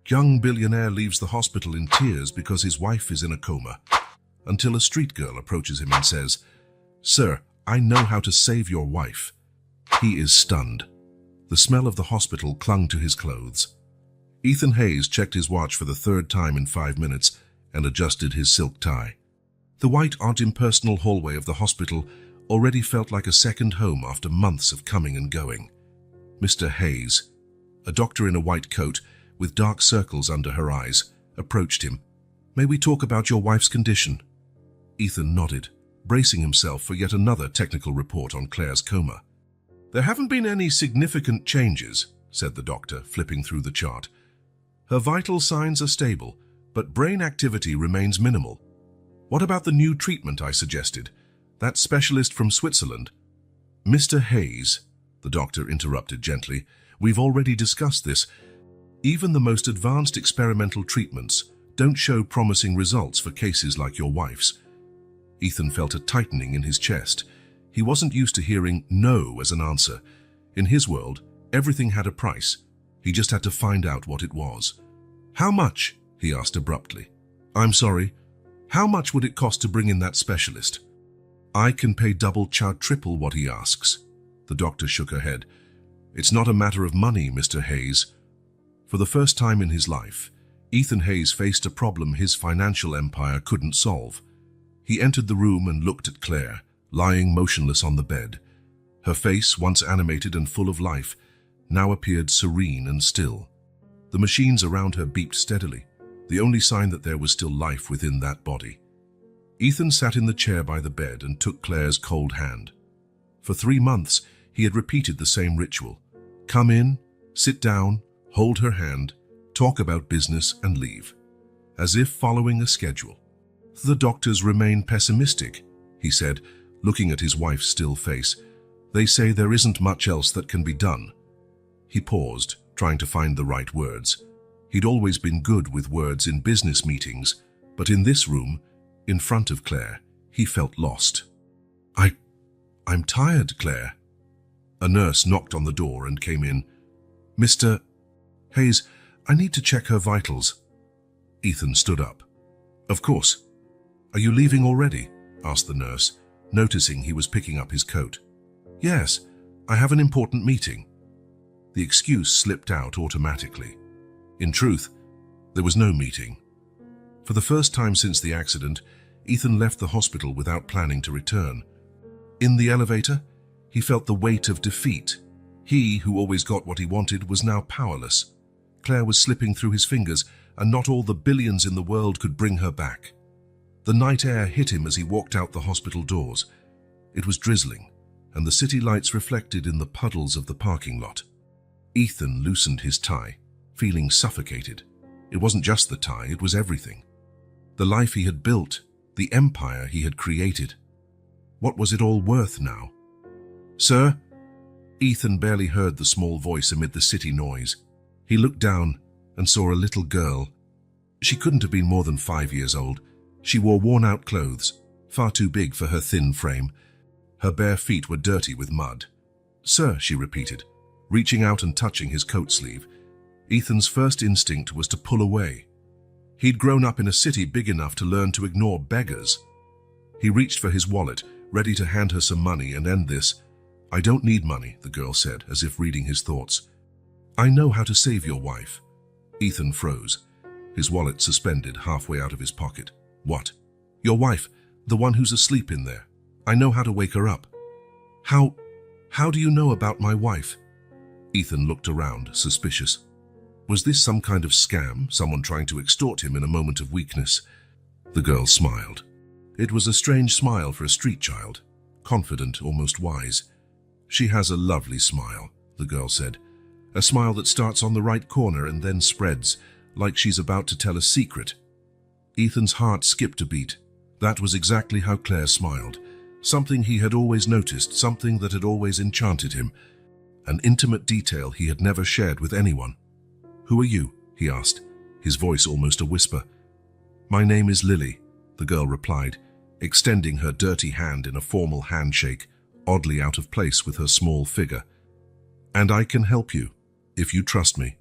Young billionaire leaves the hospital in tears because his wife is in a coma, until a street girl approaches him and says, "Sir, I know how to save your wife." He is stunned. The smell of the hospital clung to his clothes. Ethan Hayes checked his watch for the third time in 5 minutes and adjusted his silk tie. The white, odd, impersonal hallway of the hospital already felt like a second home after months of coming and going. Mr. Hayes, a doctor in a white coat with dark circles under her eyes, approached him. "May we talk about your wife's condition?" Ethan nodded, bracing himself for yet another technical report on Claire's coma. "There haven't been any significant changes," said the doctor, flipping through the chart. "Her vital signs are stable, but brain activity remains minimal. What about the new treatment I suggested? That specialist from Switzerland?" "Mr. Hayes," the doctor interrupted gently, "we've already discussed this. Even the most advanced experimental treatments don't show promising results for cases like your wife's." Ethan felt a tightening in his chest. He wasn't used to hearing no as an answer. In his world, everything had a price. He just had to find out what it was. "How much?" he asked abruptly. "I'm sorry, how much would it cost to bring in that specialist?" "I can pay double, triple what he asks." The doctor shook her head. "It's not a matter of money, Mr. Hayes." For the first time in his life, Ethan Hayes faced a problem his financial empire couldn't solve. He entered the room and looked at Claire, lying motionless on the bed. Her face, once animated and full of life, now appeared serene and still. The machines around her beeped steadily, the only sign that there was still life within that body. Ethan sat in the chair by the bed and took Claire's cold hand. For 3 months, he had repeated the same ritual. Come in, sit down, hold her hand, talk about business and leave, as if following a schedule. "The doctors remain pessimistic," he said, looking at his wife's still face. "They say there isn't much else that can be done." He paused, trying to find the right words. He'd always been good with words in business meetings, but in this room, in front of Claire, he felt lost. I'm tired, Claire." A nurse knocked on the door and came in. "Mr. Hayes, I need to check her vitals." Ethan stood up. "Of course. Are you leaving already?" asked the nurse, noticing he was picking up his coat. "Yes, I have an important meeting." The excuse slipped out automatically. In truth, there was no meeting. For the first time since the accident, Ethan left the hospital without planning to return. In the elevator, he felt the weight of defeat. He, who always got what he wanted, was now powerless. Claire was slipping through his fingers, and not all the billions in the world could bring her back. The night air hit him as he walked out the hospital doors. It was drizzling, and the city lights reflected in the puddles of the parking lot. Ethan loosened his tie, feeling suffocated. It wasn't just the tie, it was everything. The life he had built, the empire he had created. What was it all worth now? "Sir?" Ethan barely heard the small voice amid the city noise. He looked down and saw a little girl. She couldn't have been more than 5 years old. She wore worn-out clothes, far too big for her thin frame. Her bare feet were dirty with mud. "Sir," she repeated, reaching out and touching his coat sleeve. Ethan's first instinct was to pull away. He'd grown up in a city big enough to learn to ignore beggars. He reached for his wallet, ready to hand her some money and end this. "I don't need money," the girl said, as if reading his thoughts. "I know how to save your wife." Ethan froze, his wallet suspended halfway out of his pocket. "What?" "Your wife, the one who's asleep in there. I know how to wake her up." How do you know about my wife?" Ethan looked around, suspicious. Was this some kind of scam, someone trying to extort him in a moment of weakness? The girl smiled. It was a strange smile for a street child, confident, almost wise. "She has a lovely smile," the girl said. "A smile that starts on the right corner and then spreads, like she's about to tell a secret." Ethan's heart skipped a beat. That was exactly how Claire smiled. Something he had always noticed, something that had always enchanted him. An intimate detail he had never shared with anyone. "Who are you?" he asked, his voice almost a whisper. "My name is Lily," the girl replied, extending her dirty hand in a formal handshake, oddly out of place with her small figure. "And I can help you, if you trust me."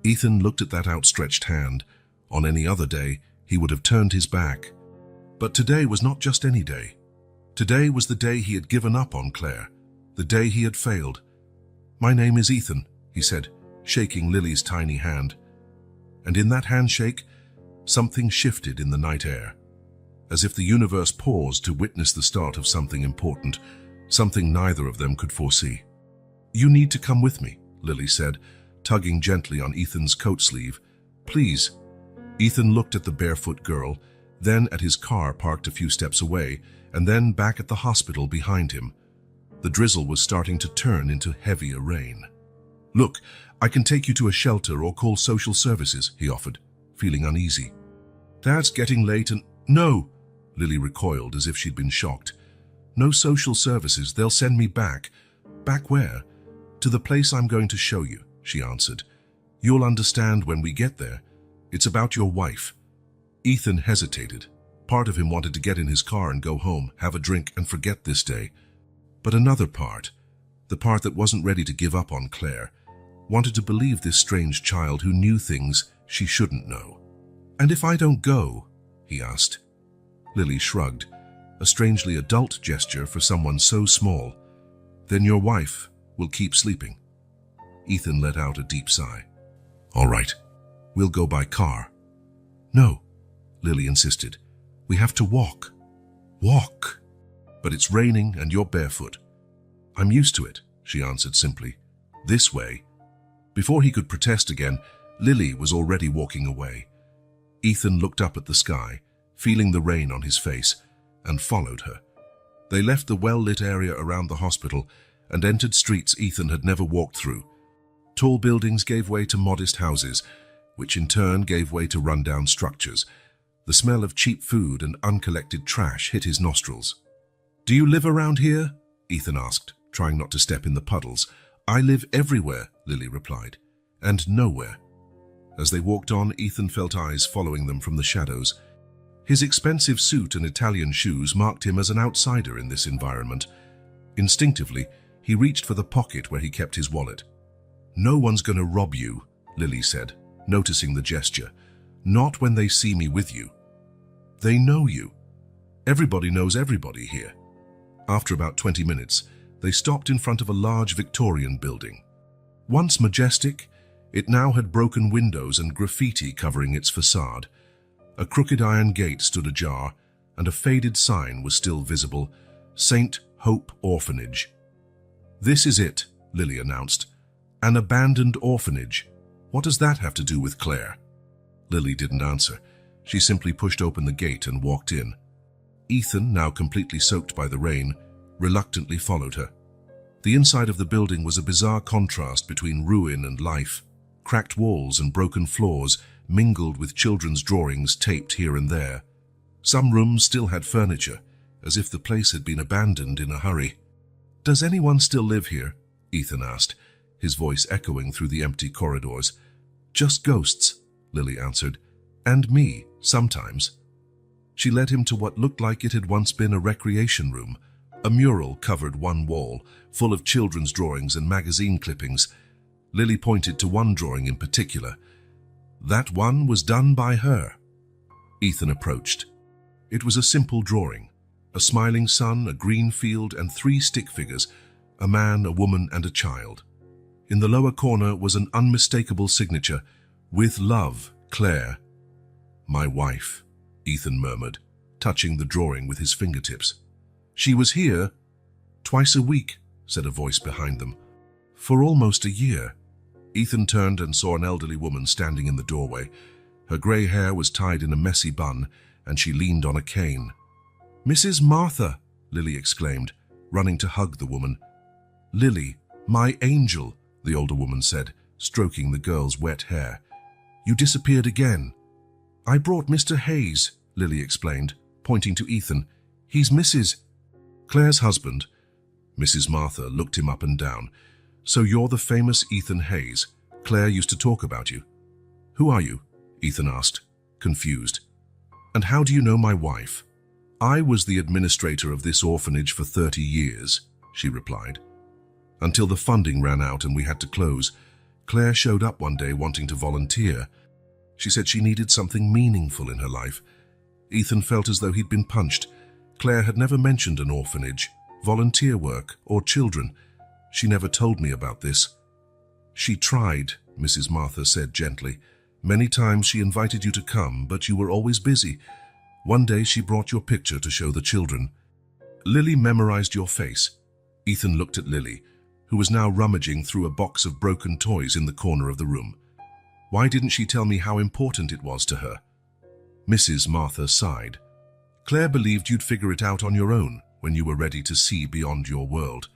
Ethan looked at that outstretched hand. On any other day, he would have turned his back. But today was not just any day. Today was the day he had given up on Claire, the day he had failed. "My name is Ethan," he said, shaking Lily's tiny hand. And in that handshake, something shifted in the night air, as if the universe paused to witness the start of something important, something neither of them could foresee. "You need to come with me," Lily said, tugging gently on Ethan's coat sleeve. "Please." Ethan looked at the barefoot girl, then at his car parked a few steps away, and then back at the hospital behind him. The drizzle was starting to turn into heavier rain. "Look, I can take you to a shelter or call social services," he offered, feeling uneasy. "Dad's getting late and—" "No!" Lily recoiled as if she'd been shocked. "No social services, they'll send me back." "Back where?" "To the place I'm going to show you," she answered. "You'll understand when we get there. It's about your wife." Ethan hesitated. Part of him wanted to get in his car and go home, have a drink, and forget this day. But another part, the part that wasn't ready to give up on Claire, wanted to believe this strange child who knew things she shouldn't know. "And if I don't go?" he asked. Lily shrugged, a strangely adult gesture for someone so small. "Then your wife will keep sleeping." Ethan let out a deep sigh. "All right, we'll go by car." "No," Lily insisted. "We have to walk." "Walk?" "But it's raining and you're barefoot." "I'm used to it," she answered simply. "This way." Before he could protest again, Lily was already walking away. Ethan looked up at the sky, feeling the rain on his face, and followed her. They left the well-lit area around the hospital and entered streets Ethan had never walked through. Tall buildings gave way to modest houses, which in turn gave way to run-down structures. The smell of cheap food and uncollected trash hit his nostrils. "Do you live around here?" Ethan asked, trying not to step in the puddles. "I live everywhere," Lily replied, "and nowhere." As they walked on, Ethan felt eyes following them from the shadows. His expensive suit and Italian shoes marked him as an outsider in this environment. Instinctively, he reached for the pocket where he kept his wallet. "No one's going to rob you," Lily said, noticing the gesture. "Not when they see me with you." "They know you. Everybody knows everybody here." After about 20 minutes, they stopped in front of a large Victorian building. Once majestic, it now had broken windows and graffiti covering its facade. A crooked iron gate stood ajar, and a faded sign was still visible, St. Hope Orphanage. "This is it," Lily announced. "An abandoned orphanage. What does that have to do with Claire?" Lily didn't answer. She simply pushed open the gate and walked in. Ethan, now completely soaked by the rain, reluctantly followed her. The inside of the building was a bizarre contrast between ruin and life. Cracked walls and broken floors mingled with children's drawings taped here and there. Some rooms still had furniture, as if the place had been abandoned in a hurry. "Does anyone still live here?" Ethan asked, his voice echoing through the empty corridors. "Just ghosts," Lily answered. "And me, sometimes." She led him to what looked like it had once been a recreation room. A mural covered one wall, full of children's drawings and magazine clippings. Lily pointed to one drawing in particular. That one was done by her. Ethan approached. It was a simple drawing. A smiling sun, a green field, and 3 stick figures, a man, a woman, and a child. In the lower corner was an unmistakable signature, "With love, Claire." "My wife," Ethan murmured, touching the drawing with his fingertips. "She was here." "Twice a week," said a voice behind them. "For almost a year." Ethan turned and saw an elderly woman standing in the doorway. Her grey hair was tied in a messy bun, and she leaned on a cane. "Mrs. Martha," Lily exclaimed, running to hug the woman. "Lily, my angel," the older woman said, stroking the girl's wet hair. "You disappeared again." "I brought Mr. Hayes," Lily explained, pointing to Ethan. "He's Mrs. Claire's husband." Mrs. Martha looked him up and down. "So you're the famous Ethan Hayes. Claire used to talk about you." "Who are you?" Ethan asked, confused. "And how do you know my wife?" "I was the administrator of this orphanage for 30 years, she replied. "Until the funding ran out and we had to close. Claire showed up one day wanting to volunteer. She said she needed something meaningful in her life. Ethan felt as though he'd been punched. Claire had never mentioned an orphanage, volunteer work, or children. She never told me about this. She tried, Mrs. Martha said gently. Many times she invited you to come, but you were always busy. One day she brought your picture to show the children. Lily memorized your face. Ethan looked at Lily, who was now rummaging through a box of broken toys in the corner of the room. Why didn't she tell me how important it was to her? Mrs. Martha sighed. Claire believed you'd figure it out on your own when you were ready to see beyond your world.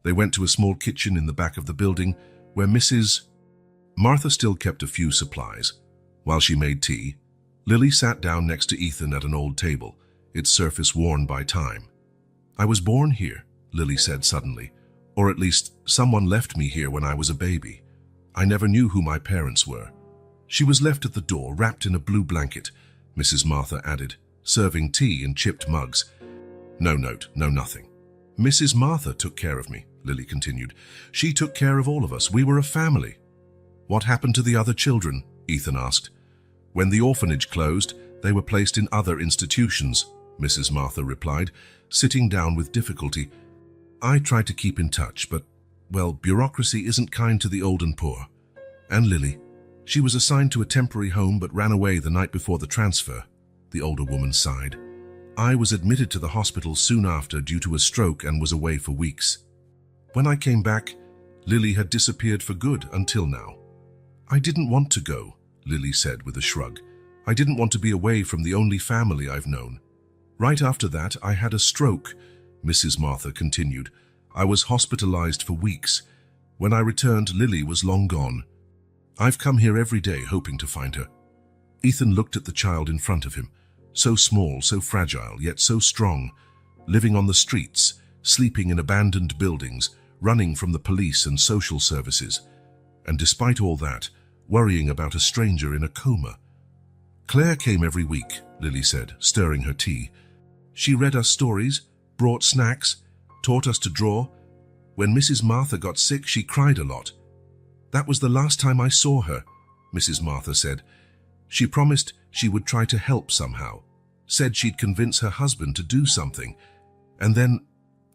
They went to a small kitchen in the back of the building where Mrs. Martha still kept a few supplies. While she made tea, Lily sat down next to Ethan at an old table, its surface worn by time. I was born here, Lily said suddenly, or at least someone left me here when I was a baby. I never knew who my parents were. She was left at the door, wrapped in a blue blanket, Mrs. Martha added, serving tea in chipped mugs. No note, no nothing. Mrs. Martha took care of me, Lily continued. She took care of all of us. We were a family. What happened to the other children? Ethan asked. When the orphanage closed, they were placed in other institutions, Mrs. Martha replied, sitting down with difficulty. I tried to keep in touch, but, well, bureaucracy isn't kind to the old and poor. And Lily, she was assigned to a temporary home but ran away the night before the transfer, the older woman sighed. I was admitted to the hospital soon after due to a stroke and was away for weeks. When I came back, Lily had disappeared for good until now. I didn't want to go, Lily said with a shrug. I didn't want to be away from the only family I've known. Right after that, I had a stroke, Mrs. Martha continued. I was hospitalized for weeks. When I returned, Lily was long gone. I've come here every day hoping to find her. Ethan looked at the child in front of him, so small, so fragile, yet so strong, living on the streets, sleeping in abandoned buildings, running from the police and social services, and despite all that, worrying about a stranger in a coma. Claire came every week, Lily said, stirring her tea. She read us stories, brought snacks, taught us to draw. When Mrs. Martha got sick, she cried a lot. That was the last time I saw her, Mrs. Martha said. She promised she would try to help somehow, said she'd convince her husband to do something. And then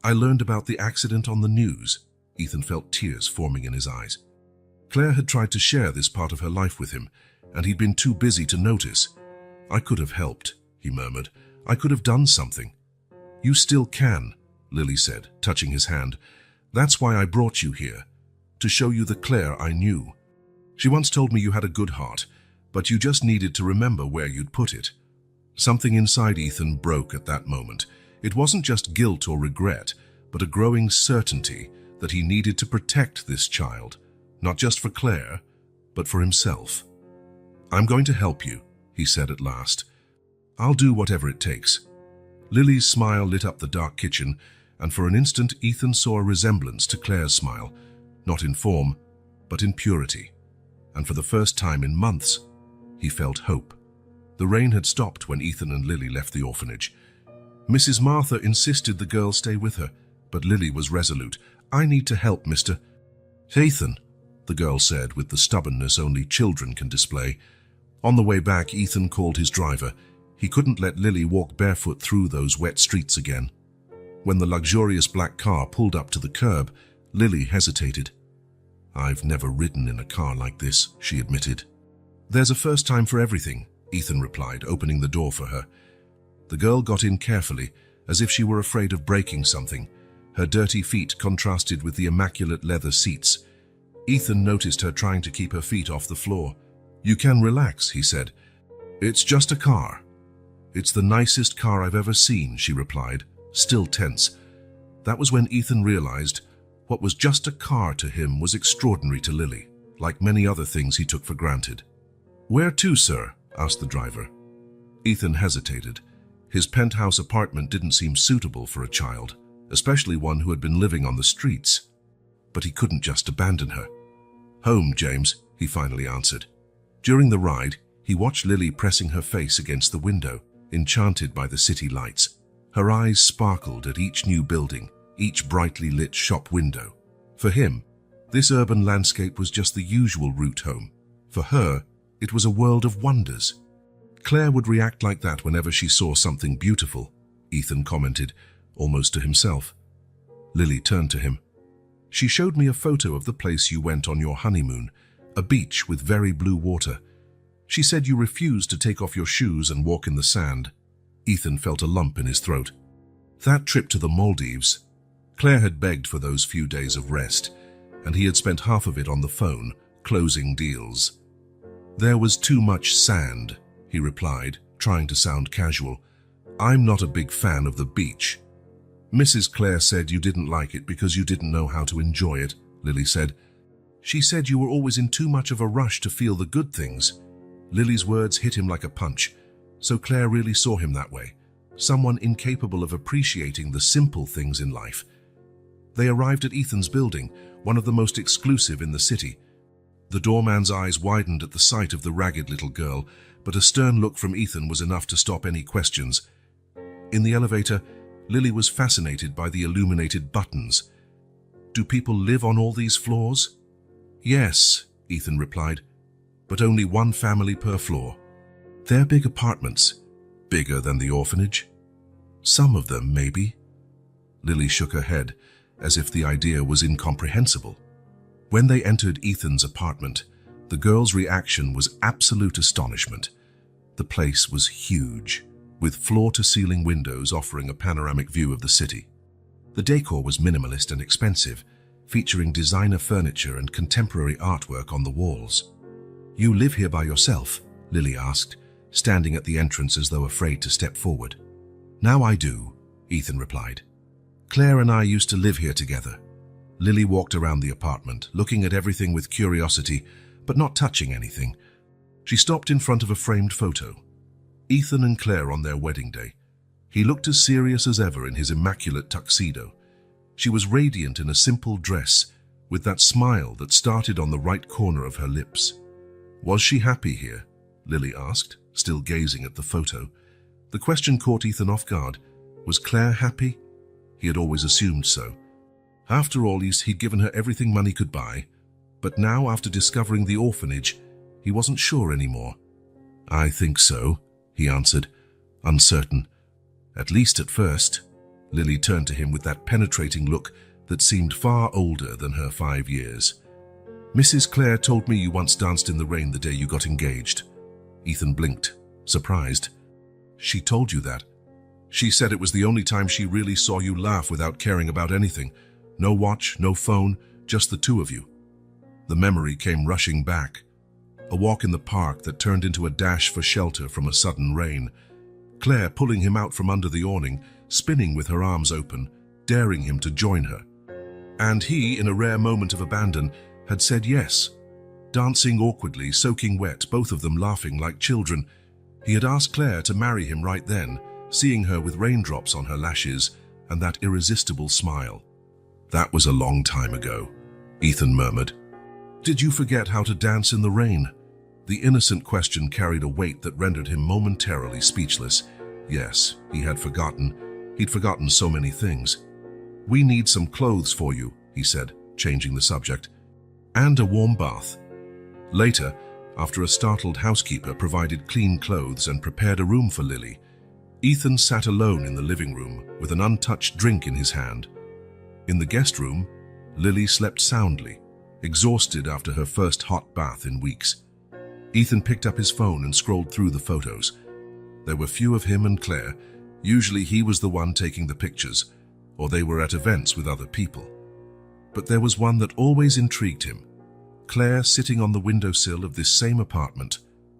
I learned about the accident on the news. Ethan felt tears forming in his eyes. Claire had tried to share this part of her life with him, and he'd been too busy to notice. I could have helped, he murmured. I could have done something. You still can, Lily said, touching his hand. That's why I brought you here, to show you the Claire I knew. She once told me you had a good heart, but you just needed to remember where you'd put it. Something inside Ethan broke at that moment. It wasn't just guilt or regret, but a growing certainty that he needed to protect this child, not just for Claire, but for himself. I'm going to help you, he said at last. I'll do whatever it takes. Lily's smile lit up the dark kitchen, and for an instant Ethan saw a resemblance to Claire's smile, not in form, but in purity. And for the first time in months, he felt hope. The rain had stopped when Ethan and Lily left the orphanage. Mrs. Martha insisted the girl stay with her, but Lily was resolute. I need to help, Mr. Ethan, the girl said with the stubbornness only children can display. On the way back, Ethan called his driver. He couldn't let Lily walk barefoot through those wet streets again. When the luxurious black car pulled up to the curb, Lily hesitated. I've never ridden in a car like this, she admitted. There's a first time for everything, Ethan replied, opening the door for her. The girl got in carefully, as if she were afraid of breaking something. Her dirty feet contrasted with the immaculate leather seats. Ethan noticed her trying to keep her feet off the floor. You can relax, he said. It's just a car. It's the nicest car I've ever seen, she replied, still tense. That was when Ethan realized what was just a car to him was extraordinary to Lily, like many other things he took for granted. Where to, sir? Asked the driver. Ethan hesitated. His penthouse apartment didn't seem suitable for a child, especially one who had been living on the streets. But he couldn't just abandon her. Home, James, he finally answered. During the ride, he watched Lily pressing her face against the window, enchanted by the city lights. Her eyes sparkled at each new building, each brightly lit shop window. For him, This urban landscape was just the usual route home. For her, it was a world of wonders. Claire would react like that whenever she saw something beautiful, Ethan commented, almost to himself. Lily turned to him. She showed me a photo of the place you went on your honeymoon, a beach with very blue water. She said you refused to take off your shoes and walk in the sand. Ethan felt a lump in his throat. That trip to the Maldives. Claire had begged for those few days of rest, and he had spent half of it on the phone, closing deals. There was too much sand, he replied, trying to sound casual. I'm not a big fan of the beach. Mrs. Claire said you didn't like it because you didn't know how to enjoy it, Lily said. She said you were always in too much of a rush to feel the good things. Lily's words hit him like a punch, so Claire really saw him that way, someone incapable of appreciating the simple things in life. They arrived at Ethan's building, one of the most exclusive in the city. The doorman's eyes widened at the sight of the ragged little girl, but a stern look from Ethan was enough to stop any questions. In the elevator, Lily was fascinated by the illuminated buttons. Do people live on all these floors? Yes, Ethan replied, but only one family per floor. They're big apartments, bigger than the orphanage. Some of them, maybe. Lily shook her head, as if the idea was incomprehensible. When they entered Ethan's apartment, the girl's reaction was absolute astonishment. The place was huge, with floor-to-ceiling windows offering a panoramic view of the city. The decor was minimalist and expensive, featuring designer furniture and contemporary artwork on the walls. You live here by yourself? Lily asked, standing at the entrance as though afraid to step forward. Now I do, Ethan replied. Claire and I used to live here together. Lily walked around the apartment, looking at everything with curiosity, but not touching anything. She stopped in front of a framed photo. Ethan and Claire on their wedding day. He looked as serious as ever in his immaculate tuxedo. She was radiant in a simple dress, with that smile that started on the right corner of her lips. Was she happy here? Lily asked, still gazing at the photo. The question caught Ethan off guard. Was Claire happy? He had always assumed so. After all, he'd given her everything money could buy, but now, after discovering the orphanage, he wasn't sure anymore. I think so, he answered, uncertain. At least at first. Lily turned to him with that penetrating look that seemed far older than her 5 years. Mrs. Claire told me you once danced in the rain the day you got engaged. Ethan blinked, surprised. She told you that? She said it was the only time she really saw you laugh without caring about anything. No watch, no phone, just the two of you. The memory came rushing back. A walk in the park that turned into a dash for shelter from a sudden rain. Claire pulling him out from under the awning, spinning with her arms open, daring him to join her. And he, in a rare moment of abandon, had said yes. Dancing awkwardly, soaking wet, both of them laughing like children. He had asked Claire to marry him right then, seeing her with raindrops on her lashes and that irresistible smile. That was a long time ago, Ethan murmured. Did you forget how to dance in the rain? The innocent question carried a weight that rendered him momentarily speechless. Yes, he had forgotten. He'd forgotten so many things. We need some clothes for you, he said, changing the subject. And a warm bath. Later, after a startled housekeeper provided clean clothes and prepared a room for Lily, Ethan sat alone in the living room with an untouched drink in his hand. In the guest room, Lily slept soundly, exhausted after her first hot bath in weeks. Ethan picked up his phone and scrolled through the photos. There were few of him and Claire. Usually he was the one taking the pictures, or they were at events with other people. But there was one that always intrigued him. Claire sitting on the windowsill of this same apartment,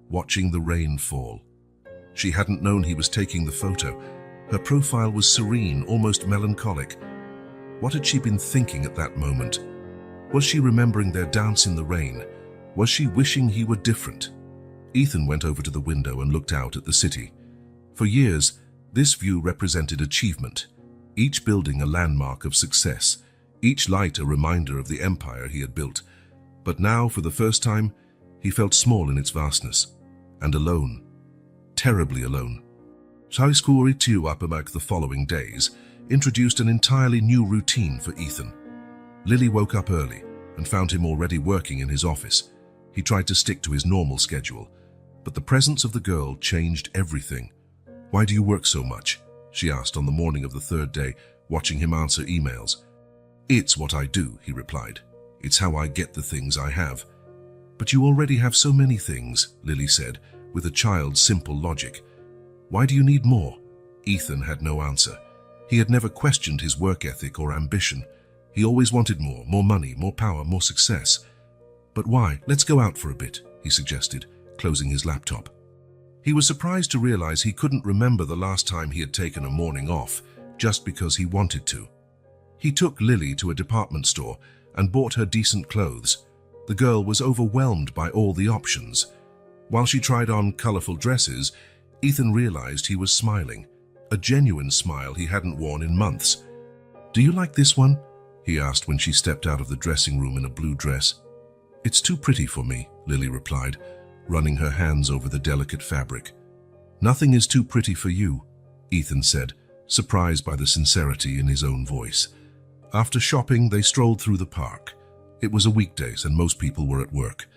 watching the rain fall. She hadn't known he was taking the photo. Her profile was serene, almost melancholic. What had she been thinking at that moment? Was she remembering their dance in the rain? Was she wishing he were different? Ethan went over to the window and looked out at the city. For years, this view represented achievement, each building a landmark of success, each light a reminder of the empire he had built. But now, for the first time, he felt small in its vastness, and alone, terribly alone. High-school Ituapamak the following days introduced an entirely new routine for Ethan. Lily woke up early, and found him already working in his office. He tried to stick to his normal schedule, but the presence of the girl changed everything. "Why do you work so much?" she asked on the morning of the third day, watching him answer emails. "It's what I do," he replied. "It's how I get the things I have." "But you already have so many things," Lily said, with a child's simple logic. "Why do you need more?" Ethan had no answer. He had never questioned his work ethic or ambition. He always wanted more money, more power, more success. "But why? Let's go out for a bit," he suggested, closing his laptop. He was surprised to realize he couldn't remember the last time he had taken a morning off, just because he wanted to. He took Lily to a department store and bought her decent clothes. The girl was overwhelmed by all the options. While she tried on colorful dresses, Ethan realized he was smiling, a genuine smile he hadn't worn in months. "Do you like this one?" he asked when she stepped out of the dressing room in a blue dress. "It's too pretty for me," Lily replied, running her hands over the delicate fabric. "Nothing is too pretty for you," Ethan said, surprised by the sincerity in his own voice. After shopping, they strolled through the park. It was a weekday, and most people were at work.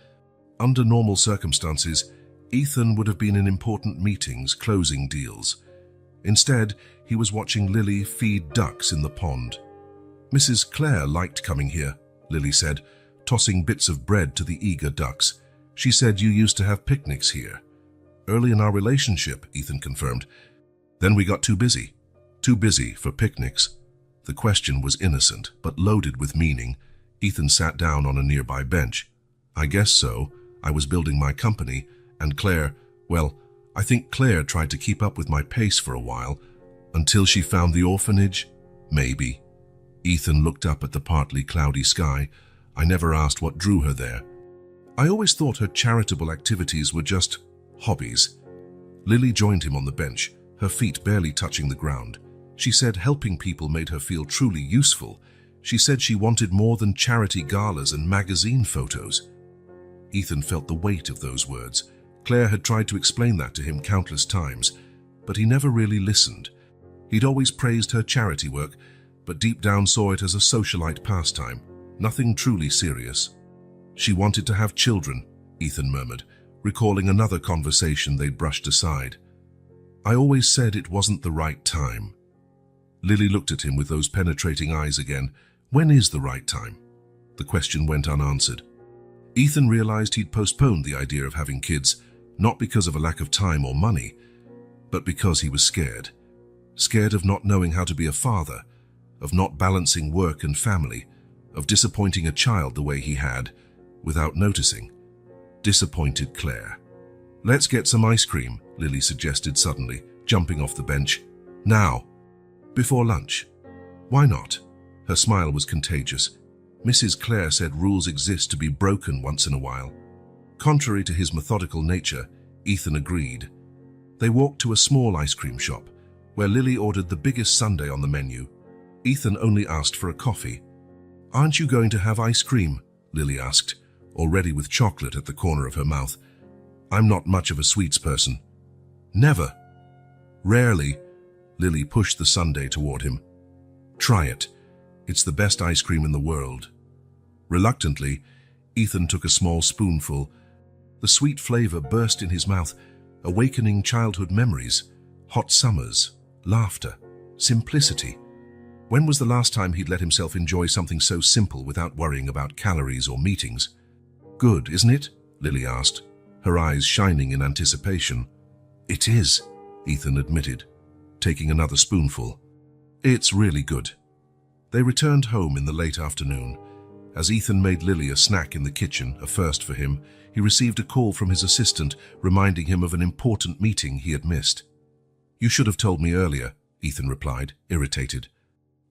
Under normal circumstances, Ethan would have been in important meetings, closing deals. Instead, he was watching Lily feed ducks in the pond. "Mrs. Clare liked coming here," Lily said, tossing bits of bread to the eager ducks. "She said you used to have picnics here." "Early in our relationship," Ethan confirmed. "Then we got too busy." "Too busy for picnics?" The question was innocent, but loaded with meaning. Ethan sat down on a nearby bench. "I guess so. I was building my company, and Claire, well, I think Claire tried to keep up with my pace for a while, until she found the orphanage? Maybe." Ethan looked up at the partly cloudy sky. "I never asked what drew her there. I always thought her charitable activities were just hobbies." Lily joined him on the bench, her feet barely touching the ground. She said helping people made her feel truly useful. She said she wanted more than charity galas and magazine photos. Ethan felt the weight of those words. Claire had tried to explain that to him countless times, but he never really listened. He'd always praised her charity work, but deep down saw it as a socialite pastime, nothing truly serious. "She wanted to have children," Ethan murmured, recalling another conversation they'd brushed aside. "I always said it wasn't the right time." Lily looked at him with those penetrating eyes again. "When is the right time?" The question went unanswered. Ethan realized he'd postponed the idea of having kids, not because of a lack of time or money, but because he was scared. Scared of not knowing how to be a father, of not balancing work and family, of disappointing a child the way he had, without noticing. Disappointed Claire. "Let's get some ice cream," Lily suggested suddenly, jumping off the bench. "Now." "Before lunch." "Why not?" Her smile was contagious. Mrs. Clare said rules exist to be broken once in a while. Contrary to his methodical nature, Ethan agreed. They walked to a small ice cream shop, where Lily ordered the biggest sundae on the menu. Ethan only asked for a coffee. "Aren't you going to have ice cream?" Lily asked, already with chocolate at the corner of her mouth. "I'm not much of a sweets person." "Never?" "Rarely." Lily pushed the sundae toward him. "Try it. It's the best ice cream in the world." Reluctantly, Ethan took a small spoonful. The sweet flavor burst in his mouth, awakening childhood memories, hot summers, laughter, simplicity. When was the last time he'd let himself enjoy something so simple without worrying about calories or meetings? "Good, isn't it?" Lily asked, her eyes shining in anticipation. "It is," Ethan admitted, taking another spoonful. "It's really good." They returned home in the late afternoon. As Ethan made Lily a snack in the kitchen, a first for him, he received a call from his assistant reminding him of an important meeting he had missed. "You should have told me earlier," Ethan replied, irritated.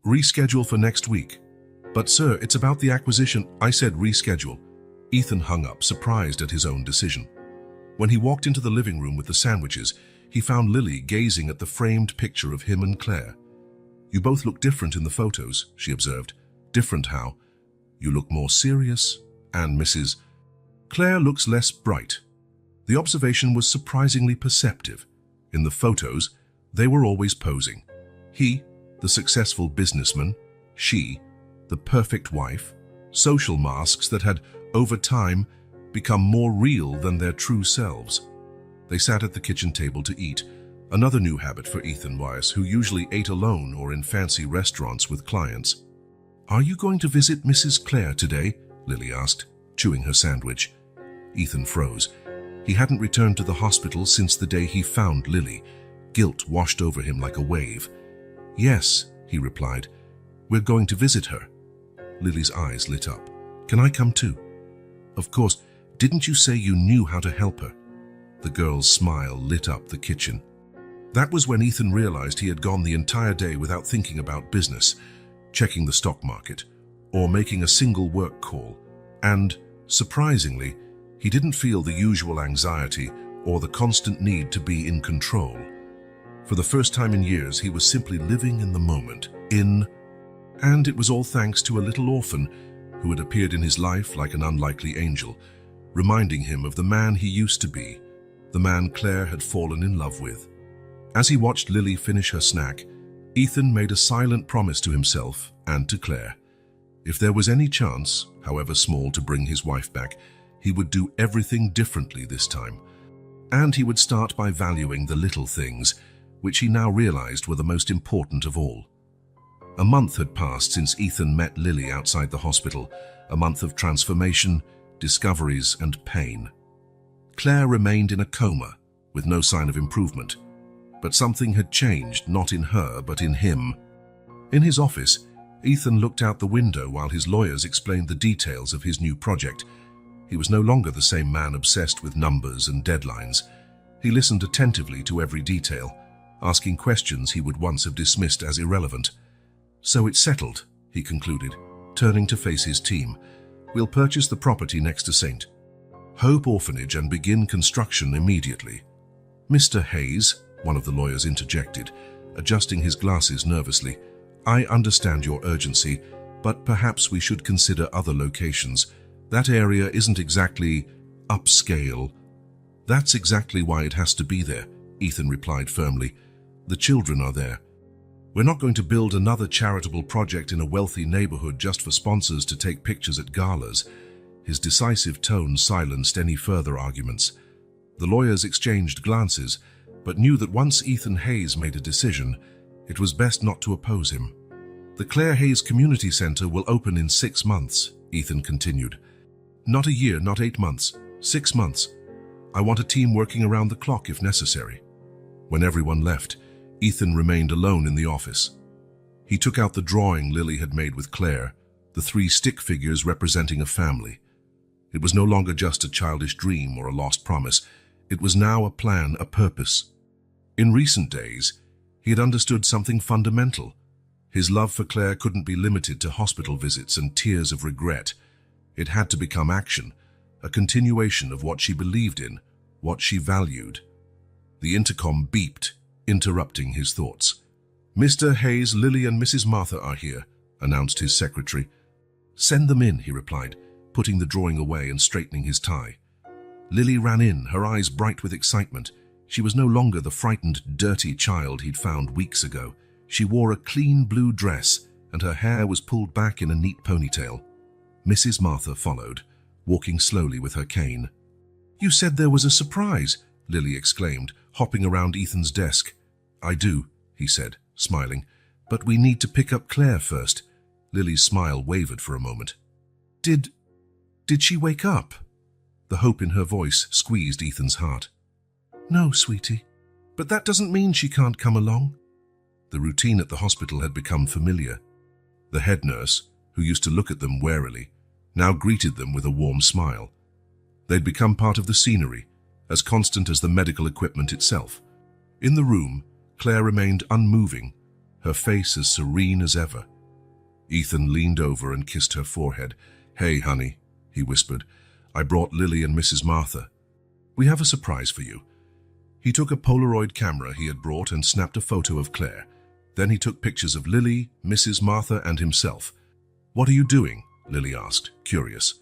"Reschedule for next week." "But sir, it's about the acquisition." "I said reschedule." Ethan hung up, surprised at his own decision. When he walked into the living room with the sandwiches, he found Lily gazing at the framed picture of him and Claire. "You both look different in the photos," she observed. "Different how?" "You look more serious, and Mrs. Claire looks less bright." The observation was surprisingly perceptive. In the photos, they were always posing. He, the successful businessman; she, the perfect wife. social masks that had, over time, become more real than their true selves. They sat at the kitchen table to eat, another new habit for Ethan Weiss, who usually ate alone or in fancy restaurants with clients. "Are you going to visit Mrs. Clare today?" Lily asked, chewing her sandwich. Ethan froze. He hadn't returned to the hospital since the day he found Lily. Guilt washed over him like a wave. "Yes," he replied. "We're going to visit her." Lily's eyes lit up. "Can I come too?" "Of course. Didn't you say you knew how to help her?" The girl's smile lit up the kitchen. That was when Ethan realized he had gone the entire day without thinking about business, checking the stock market, or making a single work call. And, surprisingly, he didn't feel the usual anxiety or the constant need to be in control. For the first time in years, he was simply living in the moment, and it was all thanks to a little orphan who had appeared in his life like an unlikely angel, reminding him of the man he used to be, the man Claire had fallen in love with. As he watched Lily finish her snack, Ethan made a silent promise to himself and to Claire. If there was any chance, however small, to bring his wife back, he would do everything differently this time. And he would start by valuing the little things, which he now realized were the most important of all. A month had passed since Ethan met Lily outside the hospital, a month of transformation, discoveries, and pain. Claire remained in a coma, with no sign of improvement. But something had changed, not in her, but in him. In his office, Ethan looked out the window while his lawyers explained the details of his new project. He was no longer the same man obsessed with numbers and deadlines. He listened attentively to every detail, asking questions he would once have dismissed as irrelevant. "So it's settled," he concluded, turning to face his team. "We'll purchase the property next to St. Hope Orphanage and begin construction immediately." "Mr. Hayes," one of the lawyers interjected, adjusting his glasses nervously, "I understand your urgency, but perhaps we should consider other locations. That area isn't exactly upscale." "That's exactly why it has to be there," Ethan replied firmly. "The children are there. We're not going to build another charitable project in a wealthy neighborhood just for sponsors to take pictures at galas." His decisive tone silenced any further arguments. The lawyers exchanged glances, but knew that once Ethan Hayes made a decision, it was best not to oppose him. "The Claire Hayes Community Center will open in 6 months, Ethan continued. "Not a year, not 8 months, 6 months. I want a team working around the clock if necessary." When everyone left, Ethan remained alone in the office. He took out the drawing Lily had made with Claire, the 3 stick figures representing a family. It was no longer just a childish dream or a lost promise. It was now a plan, a purpose. In recent days, he had understood something fundamental. His love for Claire couldn't be limited to hospital visits and tears of regret. It had to become action, a continuation of what she believed in, what she valued. The intercom beeped, interrupting his thoughts. "Mr. Hayes, Lily and Mrs. Martha are here," announced his secretary. "Send them in," he replied, putting the drawing away and straightening his tie. Lily ran in, her eyes bright with excitement. She was no longer the frightened, dirty child he'd found weeks ago. She wore a clean blue dress, and her hair was pulled back in a neat ponytail. Mrs. Martha followed, walking slowly with her cane. "You said there was a surprise," Lily exclaimed, hopping around Ethan's desk. "I do," he said, smiling, "but we need to pick up Claire first." Lily's smile wavered for a moment. Did she wake up?" The hope in her voice squeezed Ethan's heart. "No, sweetie, but that doesn't mean she can't come along." The routine at the hospital had become familiar. The head nurse, who used to look at them warily, now greeted them with a warm smile. They'd become part of the scenery, as constant as the medical equipment itself. In the room, Claire remained unmoving, her face as serene as ever. Ethan leaned over and kissed her forehead. "Hey, honey," he whispered. "I brought Lily and Mrs. Martha. We have a surprise for you." He took a Polaroid camera he had brought and snapped a photo of Claire. Then he took pictures of Lily, Mrs. Martha, and himself. "What are you doing?" Lily asked, curious.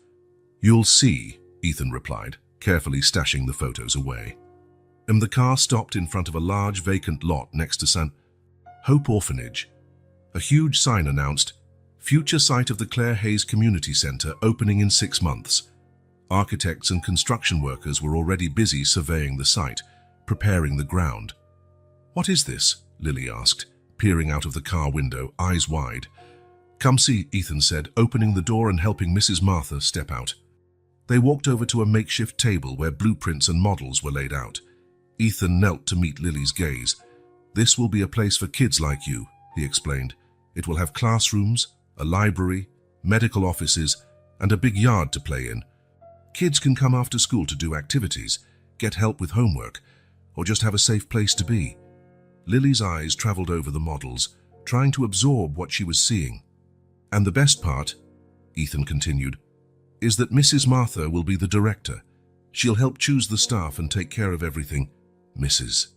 "You'll see," Ethan replied, carefully stashing the photos away. The car stopped in front of a large vacant lot next to St. Hope Orphanage. A huge sign announced, Future site of the Claire Hayes Community Centre opening in 6 months. Architects and construction workers were already busy surveying the site, preparing the ground. "What is this?" Lily asked, peering out of the car window, eyes wide. "Come see," Ethan said, opening the door and helping Mrs. Martha step out. They walked over to a makeshift table where blueprints and models were laid out. Ethan knelt to meet Lily's gaze. "This will be a place for kids like you," he explained. "It will have classrooms, a library, medical offices, and a big yard to play in. Kids can come after school to do activities, get help with homework, or just have a safe place to be." Lily's eyes traveled over the models, trying to absorb what she was seeing. "And the best part," Ethan continued, "is that Mrs. Martha will be the director. She'll help choose the staff and take care of everything." "Mrs."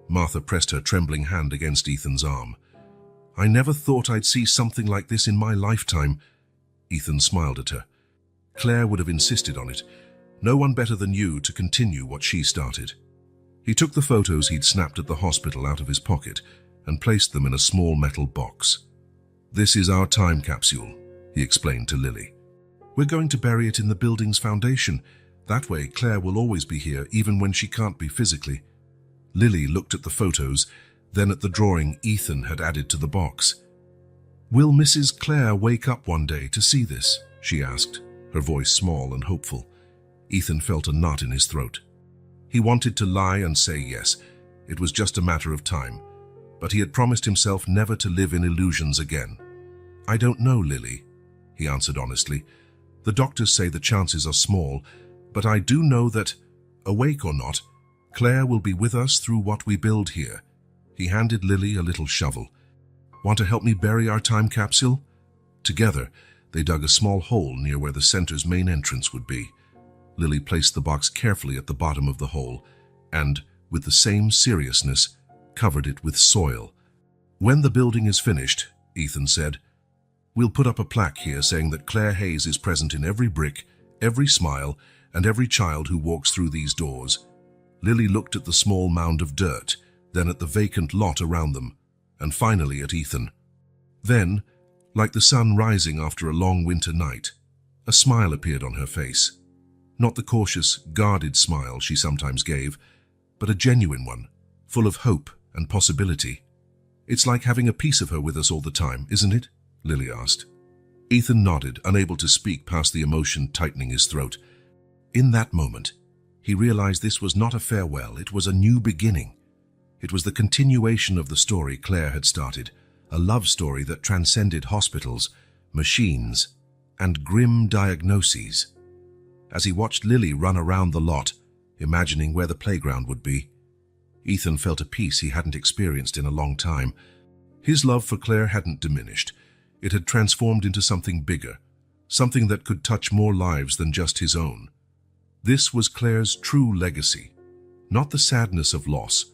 Martha pressed her trembling hand against Ethan's arm. "I never thought I'd see something like this in my lifetime." Ethan smiled at her. "Claire would have insisted on it. No one better than you to continue what she started." He took the photos he'd snapped at the hospital out of his pocket and placed them in a small metal box. "This is our time capsule," he explained to Lily. "We're going to bury it in the building's foundation. That way Claire will always be here, even when she can't be physically." Lily looked at the photos, then at the drawing Ethan had added to the box. "Will Mrs. Claire wake up one day to see this?" she asked, her voice small and hopeful. Ethan felt a knot in his throat. He wanted to lie and say yes. It was just a matter of time. But he had promised himself never to live in illusions again. "I don't know, Lily," he answered honestly. "The doctors say the chances are small, but I do know that, awake or not, Claire will be with us through what we build here." He handed Lily a little shovel. "Want to help me bury our time capsule?" Together, they dug a small hole near where the center's main entrance would be. Lily placed the box carefully at the bottom of the hole and, with the same seriousness, covered it with soil. "When the building is finished," Ethan said, "we'll put up a plaque here saying that Claire Hayes is present in every brick, every smile, and every child who walks through these doors." Lily looked at the small mound of dirt, then at the vacant lot around them, and finally at Ethan. Then, like the sun rising after a long winter night, a smile appeared on her face. Not the cautious, guarded smile she sometimes gave, but a genuine one, full of hope and possibility. "It's like having a piece of her with us all the time, isn't it?" Lily asked. Ethan nodded, unable to speak past the emotion tightening his throat. In that moment, he realized this was not a farewell, it was a new beginning. It was the continuation of the story Claire had started, a love story that transcended hospitals, machines, and grim diagnoses. As he watched Lily run around the lot, imagining where the playground would be, Ethan felt a peace he hadn't experienced in a long time. His love for Claire hadn't diminished. It had transformed into something bigger, something that could touch more lives than just his own. This was Claire's true legacy, not the sadness of loss,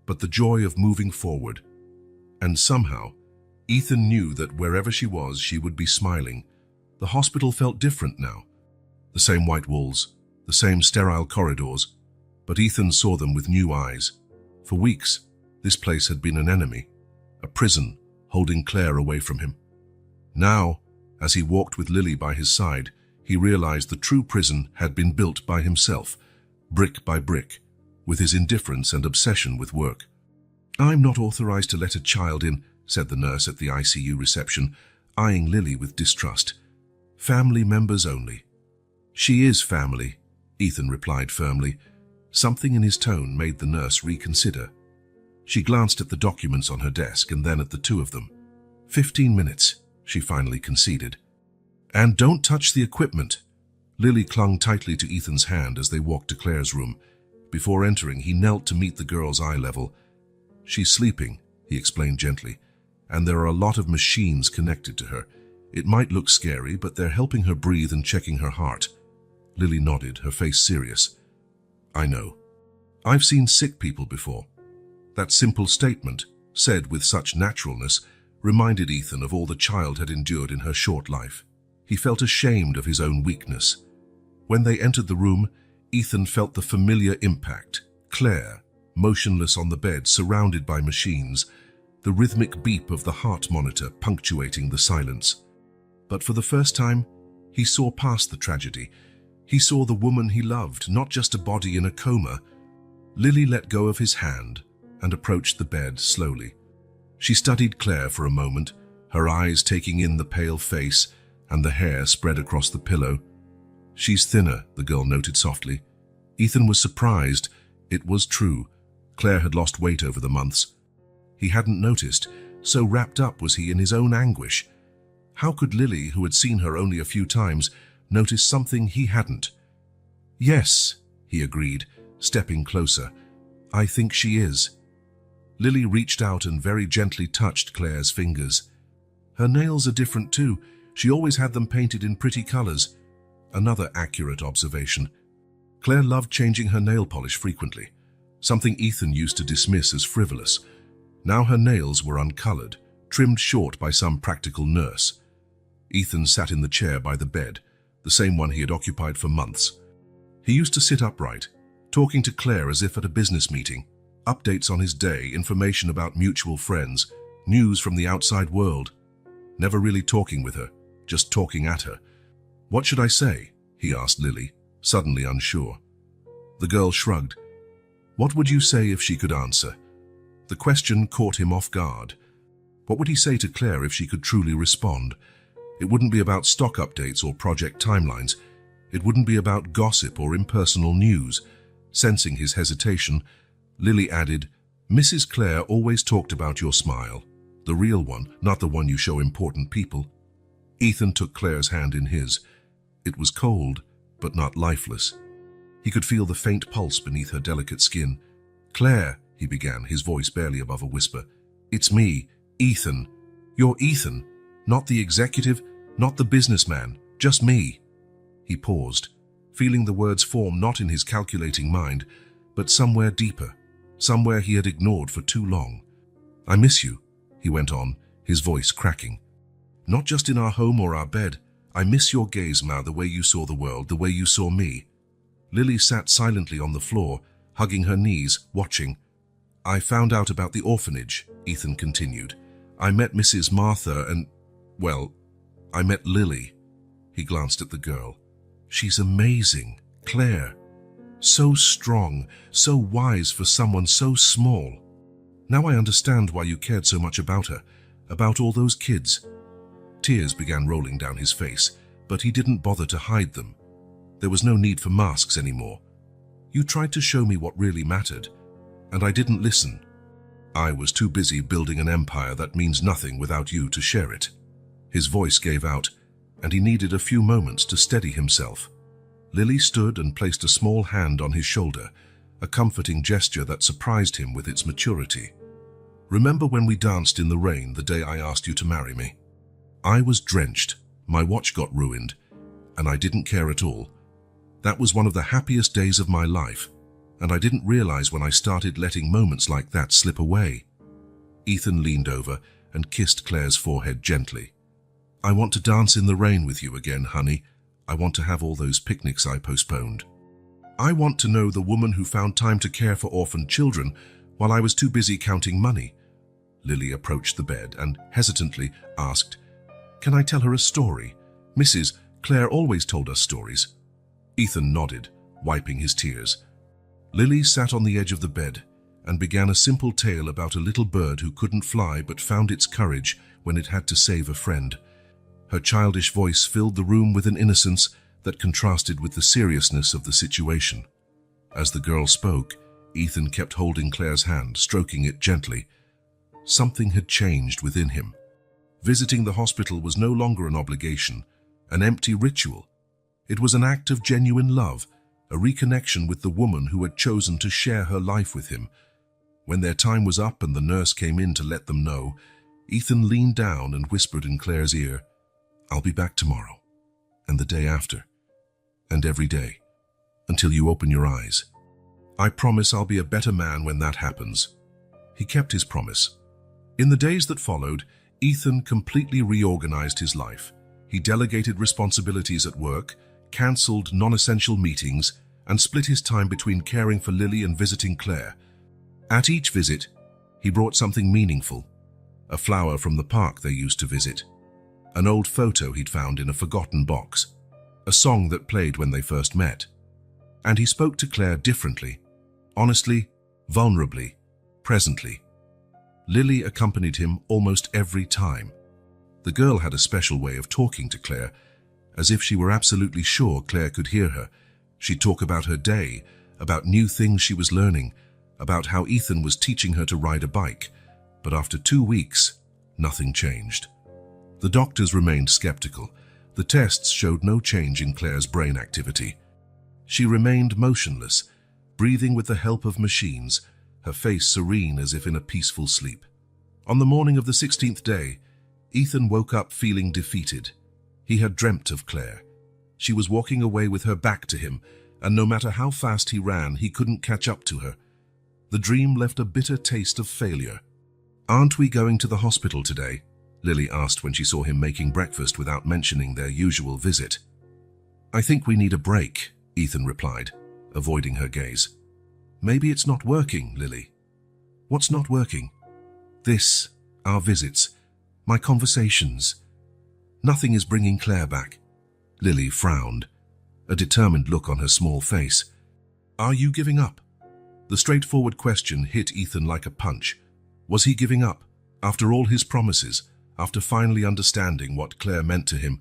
but the joy of moving forward. And somehow, Ethan knew that wherever she was, she would be smiling. The hospital felt different now. The same white walls, the same sterile corridors, but Ethan saw them with new eyes. For weeks, this place had been an enemy, a prison holding Claire away from him. Now, as he walked with Lily by his side, he realized the true prison had been built by himself, brick by brick, with his indifference and obsession with work. "I'm not authorized to let a child in," said the nurse at the ICU reception, eyeing Lily with distrust. "Family members only." "She is family," Ethan replied firmly. Something in his tone made the nurse reconsider. She glanced at the documents on her desk and then at the two of them. 15 minutes, she finally conceded. "And don't touch the equipment." Lily clung tightly to Ethan's hand as they walked to Claire's room. Before entering, he knelt to meet the girl's eye level. "She's sleeping," he explained gently, "and there are a lot of machines connected to her. It might look scary, but they're helping her breathe and checking her heart." Lily nodded, her face serious. "I know. I've seen sick people before." That simple statement, said with such naturalness, reminded Ethan of all the child had endured in her short life. He felt ashamed of his own weakness. When they entered the room, Ethan felt the familiar impact. Claire, motionless on the bed, surrounded by machines, the rhythmic beep of the heart monitor punctuating the silence. But for the first time, he saw past the tragedy. He saw the woman he loved, not just a body in a coma. Lily let go of his hand and approached the bed slowly. She studied Claire for a moment, her eyes taking in the pale face and the hair spread across the pillow. "She's thinner," the girl noted softly. Ethan was surprised. It was true. Claire had lost weight over the months. He hadn't noticed, so wrapped up was he in his own anguish. How could Lily, who had seen her only a few times, notice something he hadn't? "Yes," he agreed, stepping closer. "I think she is." Lily reached out and very gently touched Claire's fingers. "Her nails are different too. She always had them painted in pretty colors." Another accurate observation. Claire loved changing her nail polish frequently, something Ethan used to dismiss as frivolous. Now her nails were uncolored, trimmed short by some practical nurse. Ethan sat in the chair by the bed, the same one he had occupied for months. He used to sit upright, talking to Claire as if at a business meeting, updates on his day, information about mutual friends, news from the outside world. Never really talking with her, just talking at her. "What should I say?" he asked Lily, suddenly unsure. The girl shrugged. What would you say if she could answer? The question caught him off guard. What would he say to Claire if she could truly respond? It wouldn't be about stock updates or project timelines. It wouldn't be about gossip or impersonal news. Sensing his hesitation, Lily added, "Mrs. Claire always talked about your smile. The real one, not the one you show important people." Ethan took Claire's hand in his. It was cold, but not lifeless. He could feel the faint pulse beneath her delicate skin. "Claire," he began, his voice barely above a whisper. "It's me, Ethan. You're Ethan, not the executive, not the businessman, just me." He paused, feeling the words form not in his calculating mind, but somewhere deeper, somewhere he had ignored for too long. "I miss you," he went on, his voice cracking. "Not just in our home or our bed. I miss your gaze, Ma, the way you saw the world, the way you saw me." Lily sat silently on the floor, hugging her knees, watching. "I found out about the orphanage," Ethan continued. "I met Mrs. Martha and, well, I met Lily." He glanced at the girl. "She's amazing, Claire. So strong, so wise for someone so small. Now I understand why you cared so much about her, about all those kids." Tears began rolling down his face, but he didn't bother to hide them. There was no need for masks anymore. "You tried to show me what really mattered, and I didn't listen. I was too busy building an empire that means nothing without you to share it." His voice gave out, and he needed a few moments to steady himself. Lily stood and placed a small hand on his shoulder, a comforting gesture that surprised him with its maturity. "Remember when we danced in the rain the day I asked you to marry me? I was drenched, my watch got ruined, and I didn't care at all. That was one of the happiest days of my life, and I didn't realize when I started letting moments like that slip away." Ethan leaned over and kissed Claire's forehead gently. "I want to dance in the rain with you again, honey. I want to have all those picnics I postponed. I want to know the woman who found time to care for orphaned children while I was too busy counting money." Lily approached the bed and hesitantly asked, "Can I tell her a story? Mrs. Claire always told us stories." Ethan nodded, wiping his tears. Lily sat on the edge of the bed and began a simple tale about a little bird who couldn't fly but found its courage when it had to save a friend. Her childish voice filled the room with an innocence that contrasted with the seriousness of the situation. As the girl spoke, Ethan kept holding Claire's hand, stroking it gently. Something had changed within him. Visiting the hospital was no longer an obligation, an empty ritual. It was an act of genuine love, a reconnection with the woman who had chosen to share her life with him. When their time was up and the nurse came in to let them know, Ethan leaned down and whispered in Claire's ear, "I'll be back tomorrow, and the day after, and every day, until you open your eyes. I promise I'll be a better man when that happens." He kept his promise. In the days that followed, Ethan completely reorganized his life. He delegated responsibilities at work, cancelled non-essential meetings, and split his time between caring for Lily and visiting Claire. At each visit, he brought something meaningful. A flower from the park they used to visit, an old photo he'd found in a forgotten box, a song that played when they first met. And he spoke to Claire differently, honestly, vulnerably, presently. Lily accompanied him almost every time. The girl had a special way of talking to Claire, as if she were absolutely sure Claire could hear her. She'd talk about her day, about new things she was learning, about how Ethan was teaching her to ride a bike. But after 2 weeks, nothing changed. The doctors remained skeptical. The tests showed no change in Claire's brain activity. She remained motionless, breathing with the help of machines, her face serene as if in a peaceful sleep. On the morning of the 16th day, Ethan woke up feeling defeated. He had dreamt of Claire. She was walking away with her back to him, and no matter how fast he ran, he couldn't catch up to her. The dream left a bitter taste of failure. "Aren't we going to the hospital today?" Lily asked when she saw him making breakfast without mentioning their usual visit. "I think we need a break," Ethan replied, avoiding her gaze. "Maybe it's not working, Lily." "What's not working?" "This, our visits, my conversations. Nothing is bringing Claire back." Lily frowned, a determined look on her small face. "Are you giving up?" The straightforward question hit Ethan like a punch. Was he giving up, after all his promises, after finally understanding what Claire meant to him?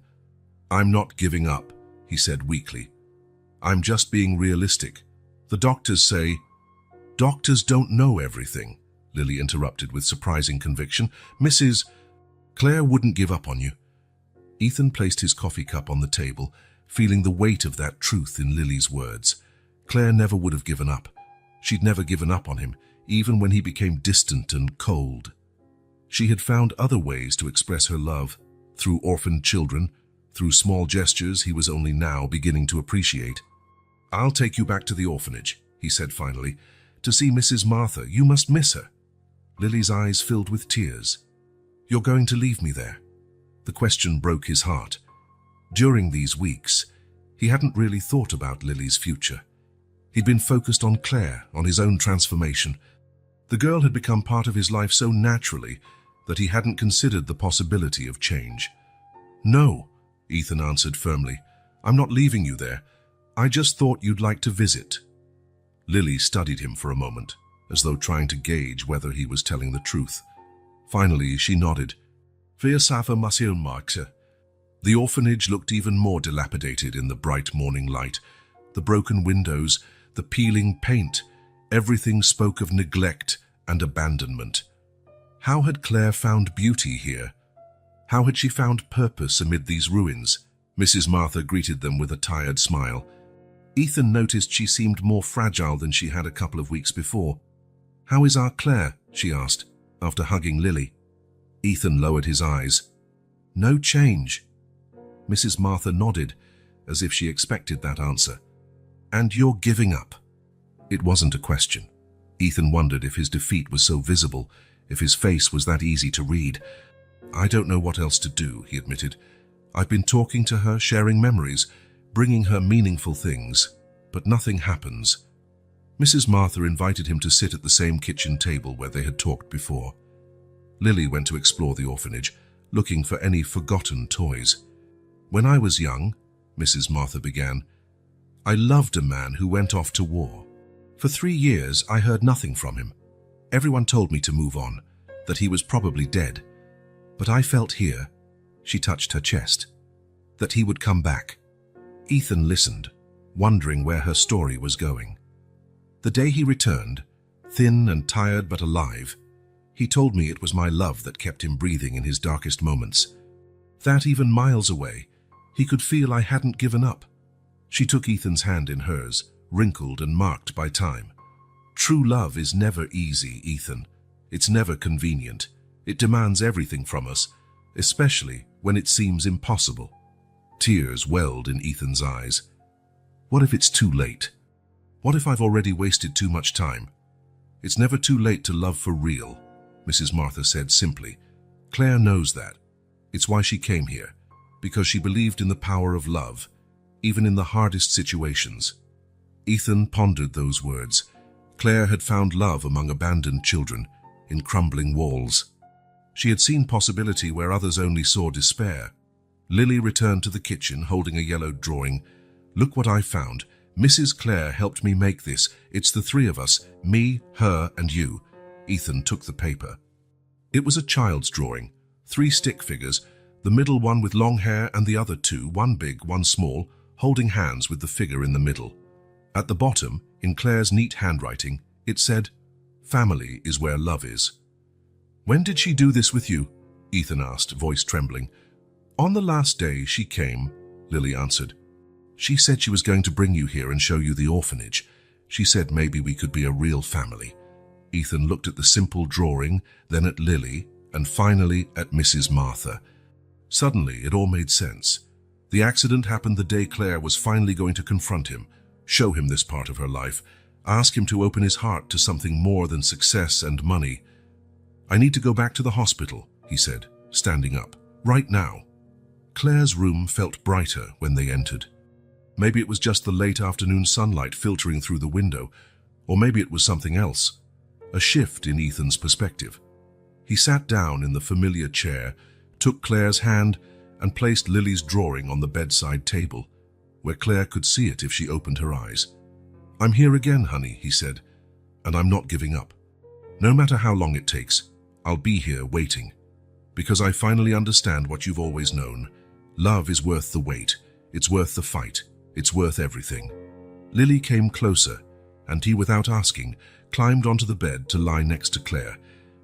"I'm not giving up," he said weakly. "I'm just being realistic. The doctors say—" "Doctors don't know everything," Lily interrupted with surprising conviction. "Mrs. Claire wouldn't give up on you." Ethan placed his coffee cup on the table, feeling the weight of that truth in Lily's words. Claire never would have given up. She'd never given up on him, even when he became distant and cold. She had found other ways to express her love, through orphaned children, through small gestures he was only now beginning to appreciate. "I'll take you back to the orphanage," he said finally, "to see Mrs. Martha. You must miss her." Lily's eyes filled with tears. "You're going to leave me there?" The question broke his heart. During these weeks, he hadn't really thought about Lily's future. He'd been focused on Claire, on his own transformation. The girl had become part of his life so naturally that he hadn't considered the possibility of change. "No," Ethan answered firmly. "I'm not leaving you there. I just thought you'd like to visit." Lily studied him for a moment, as though trying to gauge whether he was telling the truth. Finally, she nodded. "Wir safa masil markse." The orphanage looked even more dilapidated in the bright morning light. The broken windows, the peeling paint, everything spoke of neglect and abandonment. How had Claire found beauty here? How had she found purpose amid these ruins? Mrs. Martha greeted them with a tired smile. Ethan noticed she seemed more fragile than she had a couple of weeks before. "How is our Claire?" she asked, after hugging Lily. Ethan lowered his eyes. "No change." Mrs. Martha nodded, as if she expected that answer. "And you're giving up?" It wasn't a question. Ethan wondered if his defeat was so visible, if his face was that easy to read. "I don't know what else to do," he admitted. "I've been talking to her, sharing memories, bringing her meaningful things, but nothing happens." Mrs. Martha invited him to sit at the same kitchen table where they had talked before. Lily went to explore the orphanage, looking for any forgotten toys. "When I was young," Mrs. Martha began, "I loved a man who went off to war. For 3 years, I heard nothing from him. Everyone told me to move on, that he was probably dead. But I felt here," she touched her chest, "that he would come back." Ethan listened, wondering where her story was going. "The day he returned, thin and tired but alive, he told me it was my love that kept him breathing in his darkest moments. That even miles away, he could feel I hadn't given up." She took Ethan's hand in hers, wrinkled and marked by time. "True love is never easy, Ethan. It's never convenient. It demands everything from us, especially when it seems impossible." Tears welled in Ethan's eyes. "What if it's too late? What if I've already wasted too much time?" "It's never too late to love for real," Mrs. Martha said simply. "Claire knows that. It's why she came here, because she believed in the power of love, even in the hardest situations." Ethan pondered those words. Claire had found love among abandoned children, in crumbling walls. She had seen possibility where others only saw despair. Lily returned to the kitchen holding a yellowed drawing. "Look what I found. Mrs. Clare helped me make this. It's the three of us, me, her, and you." Ethan took the paper. It was a child's drawing, 3 stick figures, the middle one with long hair and the other 2, one big, one small, holding hands with the figure in the middle. At the bottom, in Claire's neat handwriting, it said, "Family is where love is." "When did she do this with you?" Ethan asked, voice trembling. "On the last day she came," Lily answered. "She said she was going to bring you here and show you the orphanage. She said maybe we could be a real family." Ethan looked at the simple drawing, then at Lily, and finally at Mrs. Martha. Suddenly, it all made sense. The accident happened the day Claire was finally going to confront him, show him this part of her life, ask him to open his heart to something more than success and money. "I need to go back to the hospital," he said, standing up. "Right now." Claire's room felt brighter when they entered. Maybe it was just the late afternoon sunlight filtering through the window, or maybe it was something else. A shift in Ethan's perspective. He sat down in the familiar chair, took Claire's hand, and placed Lily's drawing on the bedside table, where Claire could see it if she opened her eyes. "I'm here again, honey," he said, "and I'm not giving up. No matter how long it takes, I'll be here waiting. Because I finally understand what you've always known. Love is worth the wait. It's worth the fight. It's worth everything." Lily came closer, and he, without asking, climbed onto the bed to lie next to Claire,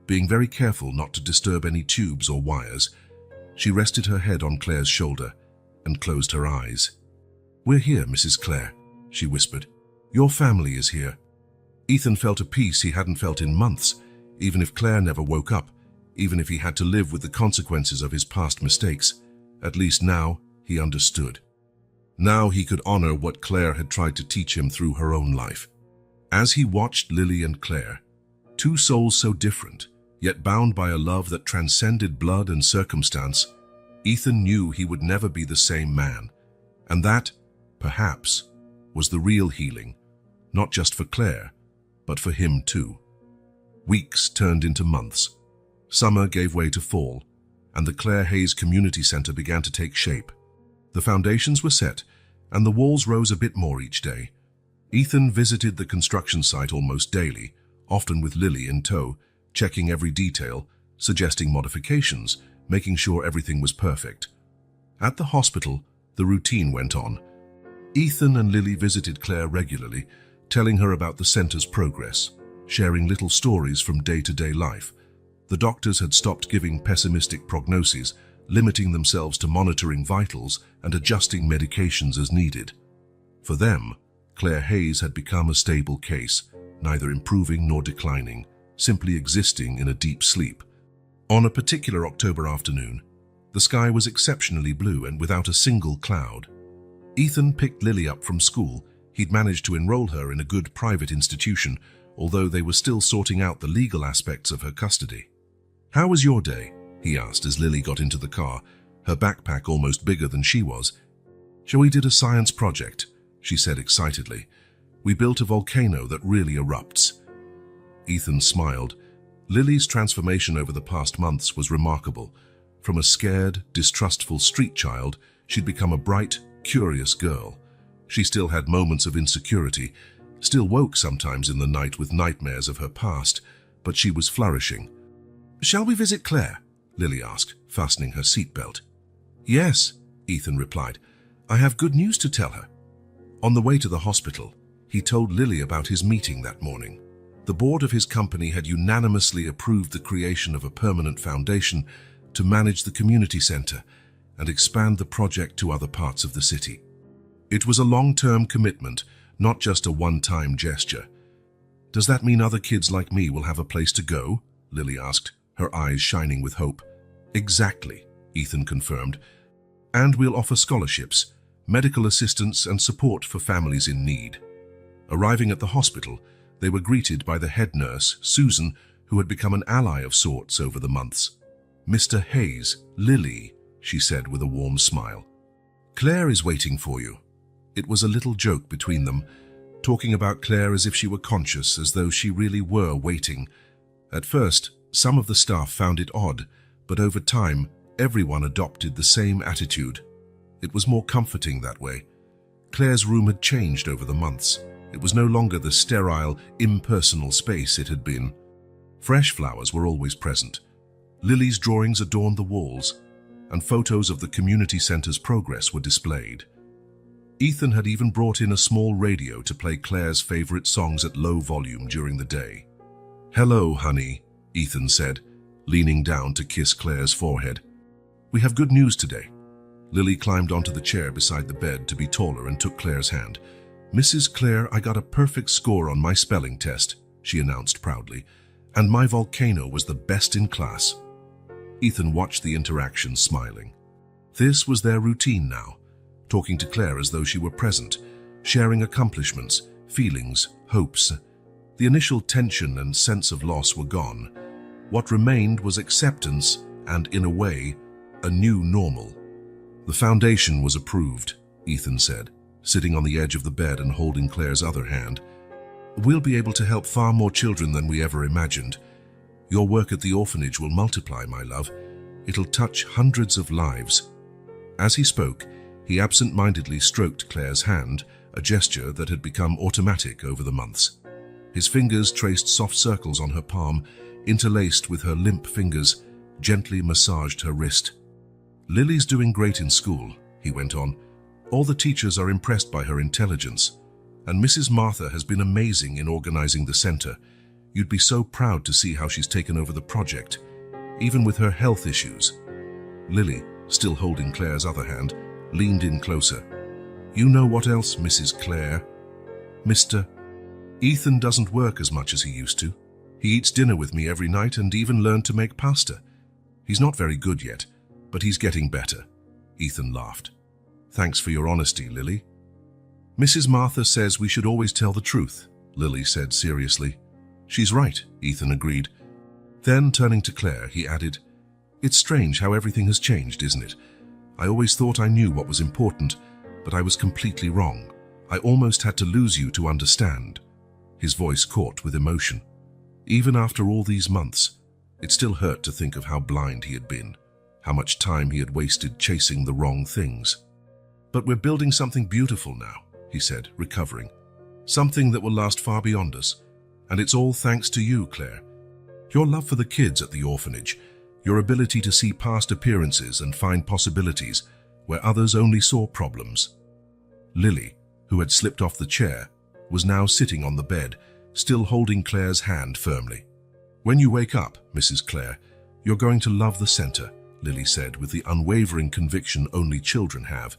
being very careful not to disturb any tubes or wires. She rested her head on Claire's shoulder and closed her eyes. "We're here, Mrs. Clare," she whispered. "Your family is here." Ethan felt a peace he hadn't felt in months, even if Claire never woke up, even if he had to live with the consequences of his past mistakes. At least now he understood. Now he could honor what Claire had tried to teach him through her own life. As he watched Lily and Claire, 2 souls so different, yet bound by a love that transcended blood and circumstance, Ethan knew he would never be the same man. And that, perhaps, was the real healing, not just for Claire, but for him too. Weeks turned into months. Summer gave way to fall, and the Claire Hayes Community Center began to take shape. The foundations were set, and the walls rose a bit more each day. Ethan visited the construction site almost daily, often with Lily in tow, checking every detail, suggesting modifications, making sure everything was perfect. At the hospital, the routine went on. Ethan and Lily visited Claire regularly, telling her about the center's progress, sharing little stories from day-to-day life. The doctors had stopped giving pessimistic prognoses, limiting themselves to monitoring vitals and adjusting medications as needed. For them, Claire Hayes had become a stable case, neither improving nor declining, simply existing in a deep sleep. On a particular October afternoon, the sky was exceptionally blue and without a single cloud. Ethan picked Lily up from school. He'd managed to enroll her in a good private institution, although they were still sorting out the legal aspects of her custody. "How was your day?" he asked as Lily got into the car, her backpack almost bigger than she was. "We did a science project," she said excitedly. "We built a volcano that really erupts." Ethan smiled. Lily's transformation over the past months was remarkable. From a scared, distrustful street child, she'd become a bright, curious girl. She still had moments of insecurity, still woke sometimes in the night with nightmares of her past, but she was flourishing. "Shall we visit Claire?" Lily asked, fastening her seatbelt. "Yes," Ethan replied. "I have good news to tell her." On the way to the hospital, he told Lily about his meeting that morning. The board of his company had unanimously approved the creation of a permanent foundation to manage the community center and expand the project to other parts of the city. It was a long-term commitment, not just a one-time gesture. "Does that mean other kids like me will have a place to go?" Lily asked, her eyes shining with hope. "Exactly," Ethan confirmed. "And we'll offer scholarships, medical assistance and support for families in need." Arriving at the hospital, they were greeted by the head nurse, Susan, who had become an ally of sorts over the months. "Mr. Hayes, Lily," she said with a warm smile. "Claire is waiting for you." It was a little joke between them, talking about Claire as if she were conscious, as though she really were waiting. At first, some of the staff found it odd, but over time, Everyone adopted the same attitude. It was more comforting that way. Claire's room had changed over the months. It was no longer the sterile, impersonal space it had been. Fresh flowers were always present. Lily's drawings adorned the walls, and photos of the community center's progress were displayed. Ethan had even brought in a small radio to play Claire's favorite songs at low volume during the day. "Hello, honey," Ethan said, leaning down to kiss Claire's forehead. "We have good news today." Lily climbed onto the chair beside the bed to be taller and took Claire's hand. "Mrs. Claire, I got a perfect score on my spelling test," she announced proudly, "and my volcano was the best in class." Ethan watched the interaction, smiling. This was their routine now, talking to Claire as though she were present, sharing accomplishments, feelings, hopes. The initial tension and sense of loss were gone. What remained was acceptance and, in a way, a new normal. "The foundation was approved," Ethan said, sitting on the edge of the bed and holding Claire's other hand. "We'll be able to help far more children than we ever imagined. Your work at the orphanage will multiply, my love. It'll touch hundreds of lives." As he spoke, he absent-mindedly stroked Claire's hand, a gesture that had become automatic over the months. His fingers traced soft circles on her palm, interlaced with her limp fingers, gently massaged her wrist. "Lily's doing great in school," he went on. "All the teachers are impressed by her intelligence, and Mrs. Martha has been amazing in organizing the center. You'd be so proud to see how she's taken over the project, even with her health issues." Lily, still holding Claire's other hand, leaned in closer. "You know what else, Mrs. Claire? Mr. Ethan doesn't work as much as he used to. He eats dinner with me every night and even learned to make pasta. He's not very good yet, but he's getting better." Ethan laughed. "Thanks for your honesty, Lily." "Mrs. Martha says we should always tell the truth," Lily said seriously. "She's right," Ethan agreed. Then, turning to Claire, he added, "It's strange how everything has changed, isn't it? I always thought I knew what was important, but I was completely wrong. I almost had to lose you to understand." His voice caught with emotion. Even after all these months, it still hurt to think of how blind he had been, how much time he had wasted chasing the wrong things. "But we're building something beautiful now," he said, recovering. "Something that will last far beyond us. And it's all thanks to you, Claire. Your love for the kids at the orphanage, your ability to see past appearances and find possibilities where others only saw problems." Lily, who had slipped off the chair, was now sitting on the bed, still holding Claire's hand firmly. "When you wake up, Mrs. Claire, you're going to love the center," Lily said with the unwavering conviction only children have.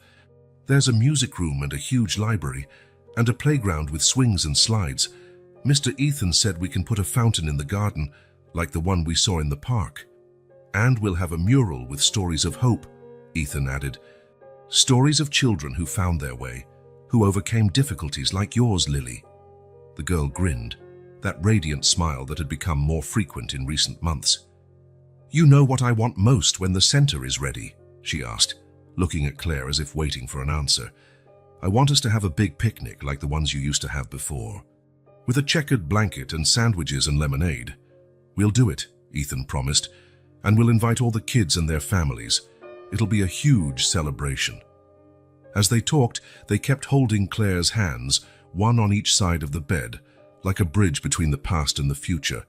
"There's a music room and a huge library, and a playground with swings and slides. Mr. Ethan said we can put a fountain in the garden, like the one we saw in the park. And we'll have a mural with stories of hope," Ethan added. "Stories of children who found their way, who overcame difficulties like yours, Lily." The girl grinned, that radiant smile that had become more frequent in recent months. "You know what I want most when the center is ready?" she asked, looking at Claire as if waiting for an answer. "I want us to have a big picnic like the ones you used to have before, with a checkered blanket and sandwiches and lemonade." "We'll do it," Ethan promised, "and we'll invite all the kids and their families. It'll be a huge celebration." As they talked, they kept holding Claire's hands, one on each side of the bed, like a bridge between the past and the future,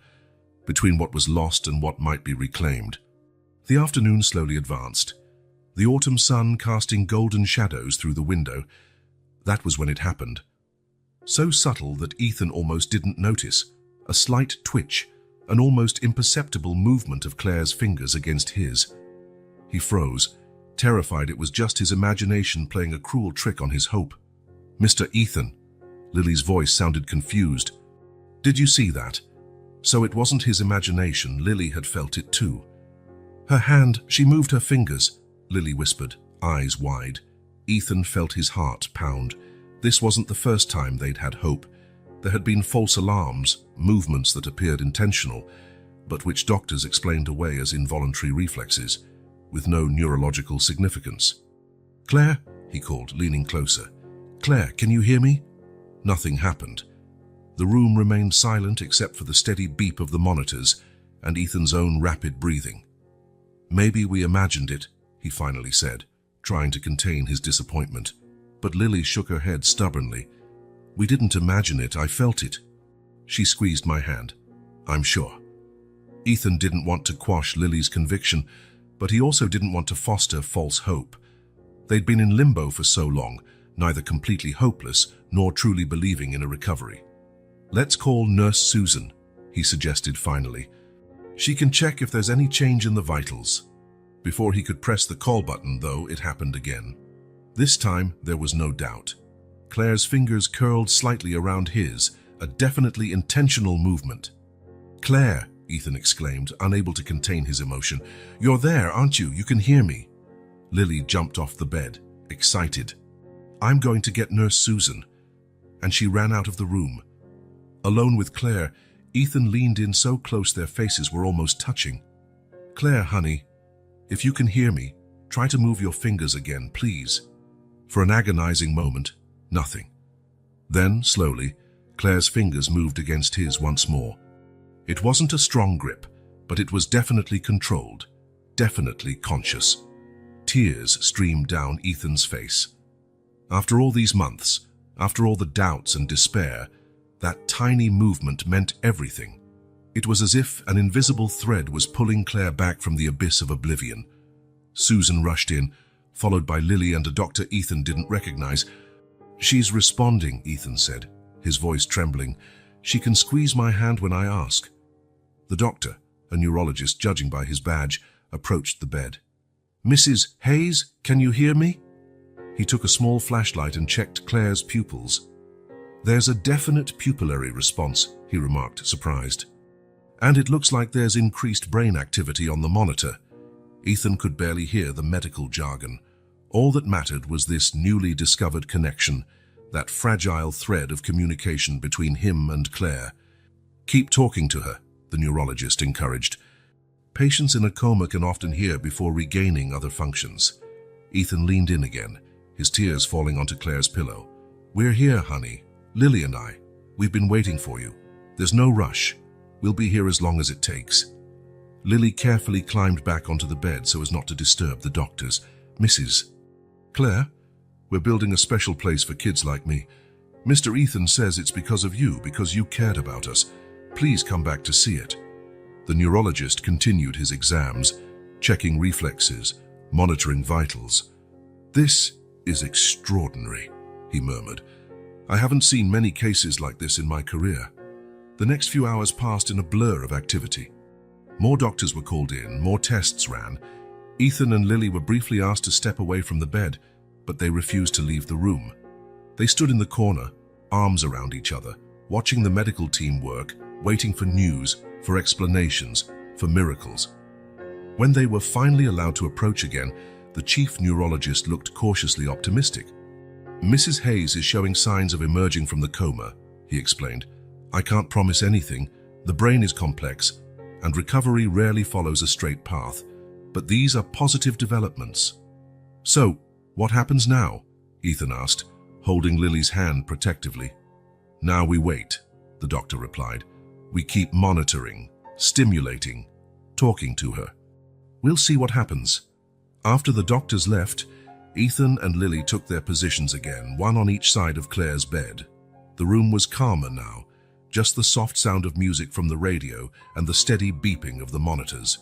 between what was lost and what might be reclaimed. The afternoon slowly advanced, the autumn sun casting golden shadows through the window. That was when it happened. So subtle that Ethan almost didn't notice, a slight twitch, an almost imperceptible movement of Claire's fingers against his. He froze, terrified it was just his imagination playing a cruel trick on his hope. "Mr. Ethan," Lily's voice sounded confused. "Did you see that?" So it wasn't his imagination, Lily had felt it too. Her hand, she moved her fingers, Lily whispered, eyes wide. Ethan felt his heart pound. This wasn't the first time they'd had hope. There had been false alarms, movements that appeared intentional, but which doctors explained away as involuntary reflexes, with no neurological significance. "Claire," he called, leaning closer. "Claire, can you hear me?" Nothing happened. The room remained silent except for the steady beep of the monitors and Ethan's own rapid breathing. Maybe we imagined it, he finally said, trying to contain his disappointment. But Lily shook her head stubbornly. We didn't imagine it, I felt it. She squeezed my hand. I'm sure. Ethan didn't want to quash Lily's conviction, but he also didn't want to foster false hope. They'd been in limbo for so long, neither completely hopeless nor truly believing in a recovery. Let's call Nurse Susan, he suggested finally. She can check if there's any change in the vitals. Before he could press the call button, though, it happened again. This time, there was no doubt. Claire's fingers curled slightly around his, a definitely intentional movement. Claire, Ethan exclaimed, unable to contain his emotion. You're there, aren't you? You can hear me. Lily jumped off the bed, excited. I'm going to get Nurse Susan. And she ran out of the room. Alone with Claire, Ethan leaned in so close their faces were almost touching. Claire, honey, if you can hear me, try to move your fingers again, please. For an agonizing moment, nothing. Then, slowly, Claire's fingers moved against his once more. It wasn't a strong grip, but it was definitely controlled, definitely conscious. Tears streamed down Ethan's face. After all these months, after all the doubts and despair, that tiny movement meant everything. It was as if an invisible thread was pulling Claire back from the abyss of oblivion. Susan rushed in, followed by Lily and a doctor Ethan didn't recognize. She's responding, Ethan said, his voice trembling. She can squeeze my hand when I ask. The doctor, a neurologist judging by his badge, approached the bed. Mrs. Hayes, can you hear me? He took a small flashlight and checked Claire's pupils. There's a definite pupillary response, he remarked, surprised. And it looks like there's increased brain activity on the monitor. Ethan could barely hear the medical jargon. All that mattered was this newly discovered connection, that fragile thread of communication between him and Claire. Keep talking to her, the neurologist encouraged. Patients in a coma can often hear before regaining other functions. Ethan leaned in again, his tears falling onto Claire's pillow. We're here, honey. Lily and I. We've been waiting for you. There's no rush. We'll be here as long as it takes. Lily carefully climbed back onto the bed so as not to disturb the doctors. Mrs. Claire, we're building a special place for kids like me. Mr. Ethan says it's because of you, because you cared about us. Please come back to see it. The neurologist continued his exams, checking reflexes, monitoring vitals. This is extraordinary, he murmured. I haven't seen many cases like this in my career. The next few hours passed in a blur of activity. More doctors were called in, more tests ran. Ethan and Lily were briefly asked to step away from the bed, but they refused to leave the room. They stood in the corner, arms around each other, watching the medical team work, waiting for news, for explanations, for miracles. When they were finally allowed to approach again, the chief neurologist looked cautiously optimistic. Mrs. Hayes is showing signs of emerging from the coma, he explained. I can't promise anything. The brain is complex, and recovery rarely follows a straight path. But these are positive developments. So, what happens now? Ethan asked, holding Lily's hand protectively. Now we wait, the doctor replied. We keep monitoring, stimulating, talking to her. We'll see what happens. After the doctors left, Ethan and Lily took their positions again, one on each side of Claire's bed. The room was calmer now, just the soft sound of music from the radio and the steady beeping of the monitors.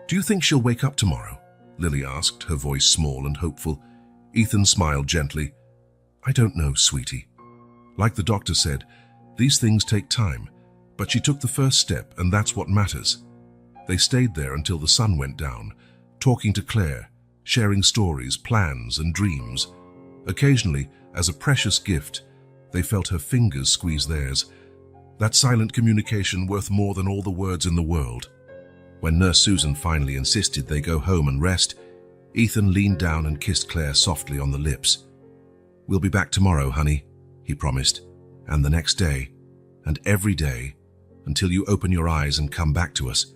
Do you think she'll wake up tomorrow? Lily asked, her voice small and hopeful. Ethan smiled gently. I don't know, sweetie. Like the doctor said, these things take time, but she took the first step, and that's what matters. They stayed there until the sun went down, talking to Claire, sharing stories, plans, and dreams. Occasionally, as a precious gift, they felt her fingers squeeze theirs. That silent communication worth more than all the words in the world. When Nurse Susan finally insisted they go home and rest, Ethan leaned down and kissed Claire softly on the lips. We'll be back tomorrow, honey, he promised, and the next day, and every day, until you open your eyes and come back to us,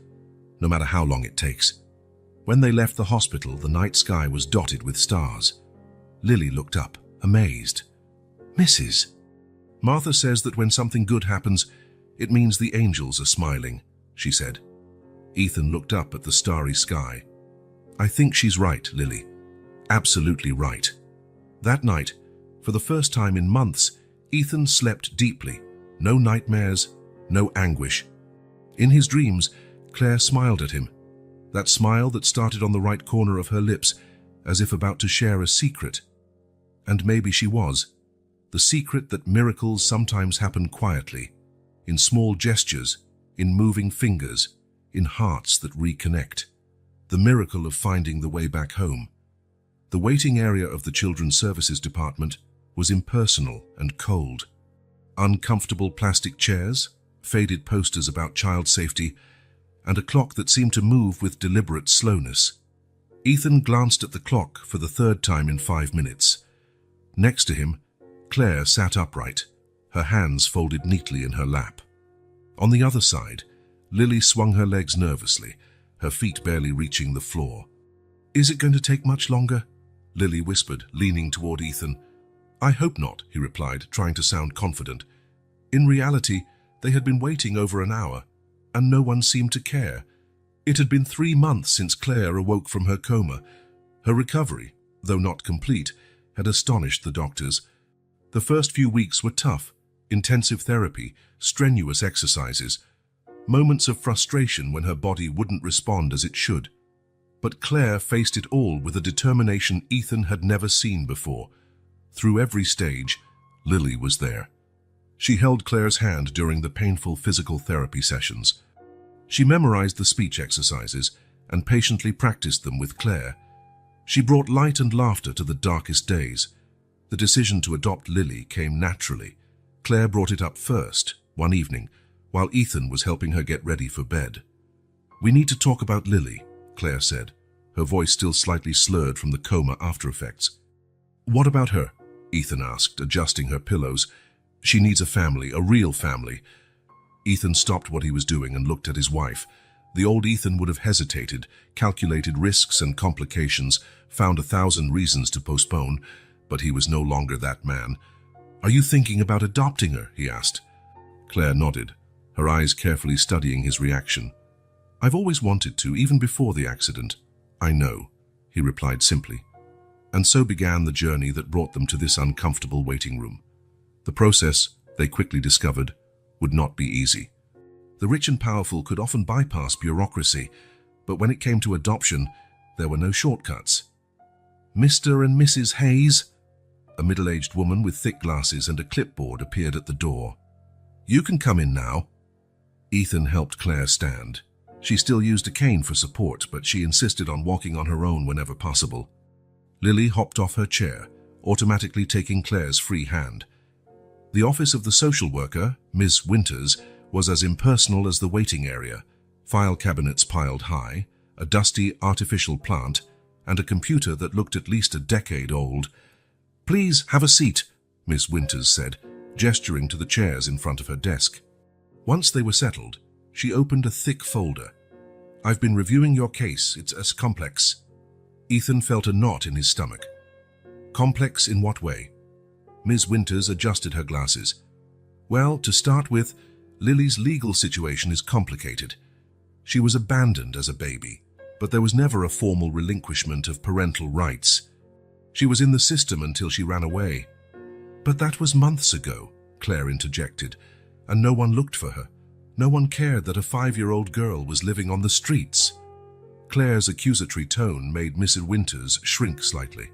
no matter how long it takes. When they left the hospital, the night sky was dotted with stars. Lily looked up, amazed. Mrs. Martha says that when something good happens, it means the angels are smiling, she said. Ethan looked up at the starry sky. I think she's right, Lily. Absolutely right. That night, for the first time in months, Ethan slept deeply. No nightmares, no anguish. In his dreams, Claire smiled at him. That smile that started on the right corner of her lips, as if about to share a secret. And maybe she was. The secret that miracles sometimes happen quietly, in small gestures, in moving fingers, in hearts that reconnect. The miracle of finding the way back home. The waiting area of the Children's Services Department was impersonal and cold. Uncomfortable plastic chairs, faded posters about child safety, and a clock that seemed to move with deliberate slowness. Ethan glanced at the clock for the third time in 5 minutes. Next to him, Claire sat upright, her hands folded neatly in her lap. On the other side, Lily swung her legs nervously, her feet barely reaching the floor. "Is it going to take much longer?" Lily whispered, leaning toward Ethan. "I hope not," he replied, trying to sound confident. In reality, they had been waiting over an hour, and no one seemed to care. It had been 3 months since Claire awoke from her coma. Her recovery, though not complete, had astonished the doctors. The first few weeks were tough: intensive therapy, strenuous exercises, moments of frustration when her body wouldn't respond as it should. But Claire faced it all with a determination Ethan had never seen before. Through every stage, Lily was there. She held Claire's hand during the painful physical therapy sessions. She memorized the speech exercises and patiently practiced them with Claire. She brought light and laughter to the darkest days. The decision to adopt Lily came naturally. Claire brought it up first, one evening, while Ethan was helping her get ready for bed. "We need to talk about Lily," Claire said, her voice still slightly slurred from the coma after effects. "What about her?" Ethan asked, adjusting her pillows. "She needs a family, a real family." Ethan stopped what he was doing and looked at his wife. The old Ethan would have hesitated, calculated risks and complications, found 1,000 reasons to postpone, but he was no longer that man. "Are you thinking about adopting her?" he asked. Claire nodded, her eyes carefully studying his reaction. "I've always wanted to, even before the accident." "I know," he replied simply. And so began the journey that brought them to this uncomfortable waiting room. The process, they quickly discovered, would not be easy. The rich and powerful could often bypass bureaucracy, but when it came to adoption, there were no shortcuts. "Mr. and Mrs. Hayes," a middle-aged woman with thick glasses and a clipboard appeared at the door. "You can come in now." Ethan helped Claire stand. She still used a cane for support, but she insisted on walking on her own whenever possible. Lily hopped off her chair, automatically taking Claire's free hand. The office of the social worker, Ms. Winters, was as impersonal as the waiting area. File cabinets piled high, a dusty artificial plant, and a computer that looked at least a decade old. "Please have a seat," Ms. Winters said, gesturing to the chairs in front of her desk. Once they were settled, she opened a thick folder. "I've been reviewing your case. It's as complex." Ethan felt a knot in his stomach. "Complex in what way?" Ms. Winters adjusted her glasses. "Well, to start with, Lily's legal situation is complicated. She was abandoned as a baby, but there was never a formal relinquishment of parental rights. She was in the system until she ran away." "But that was months ago," Claire interjected, "and no one looked for her. No one cared that a 5-year-old girl was living on the streets." Claire's accusatory tone made Mrs. Winters shrink slightly.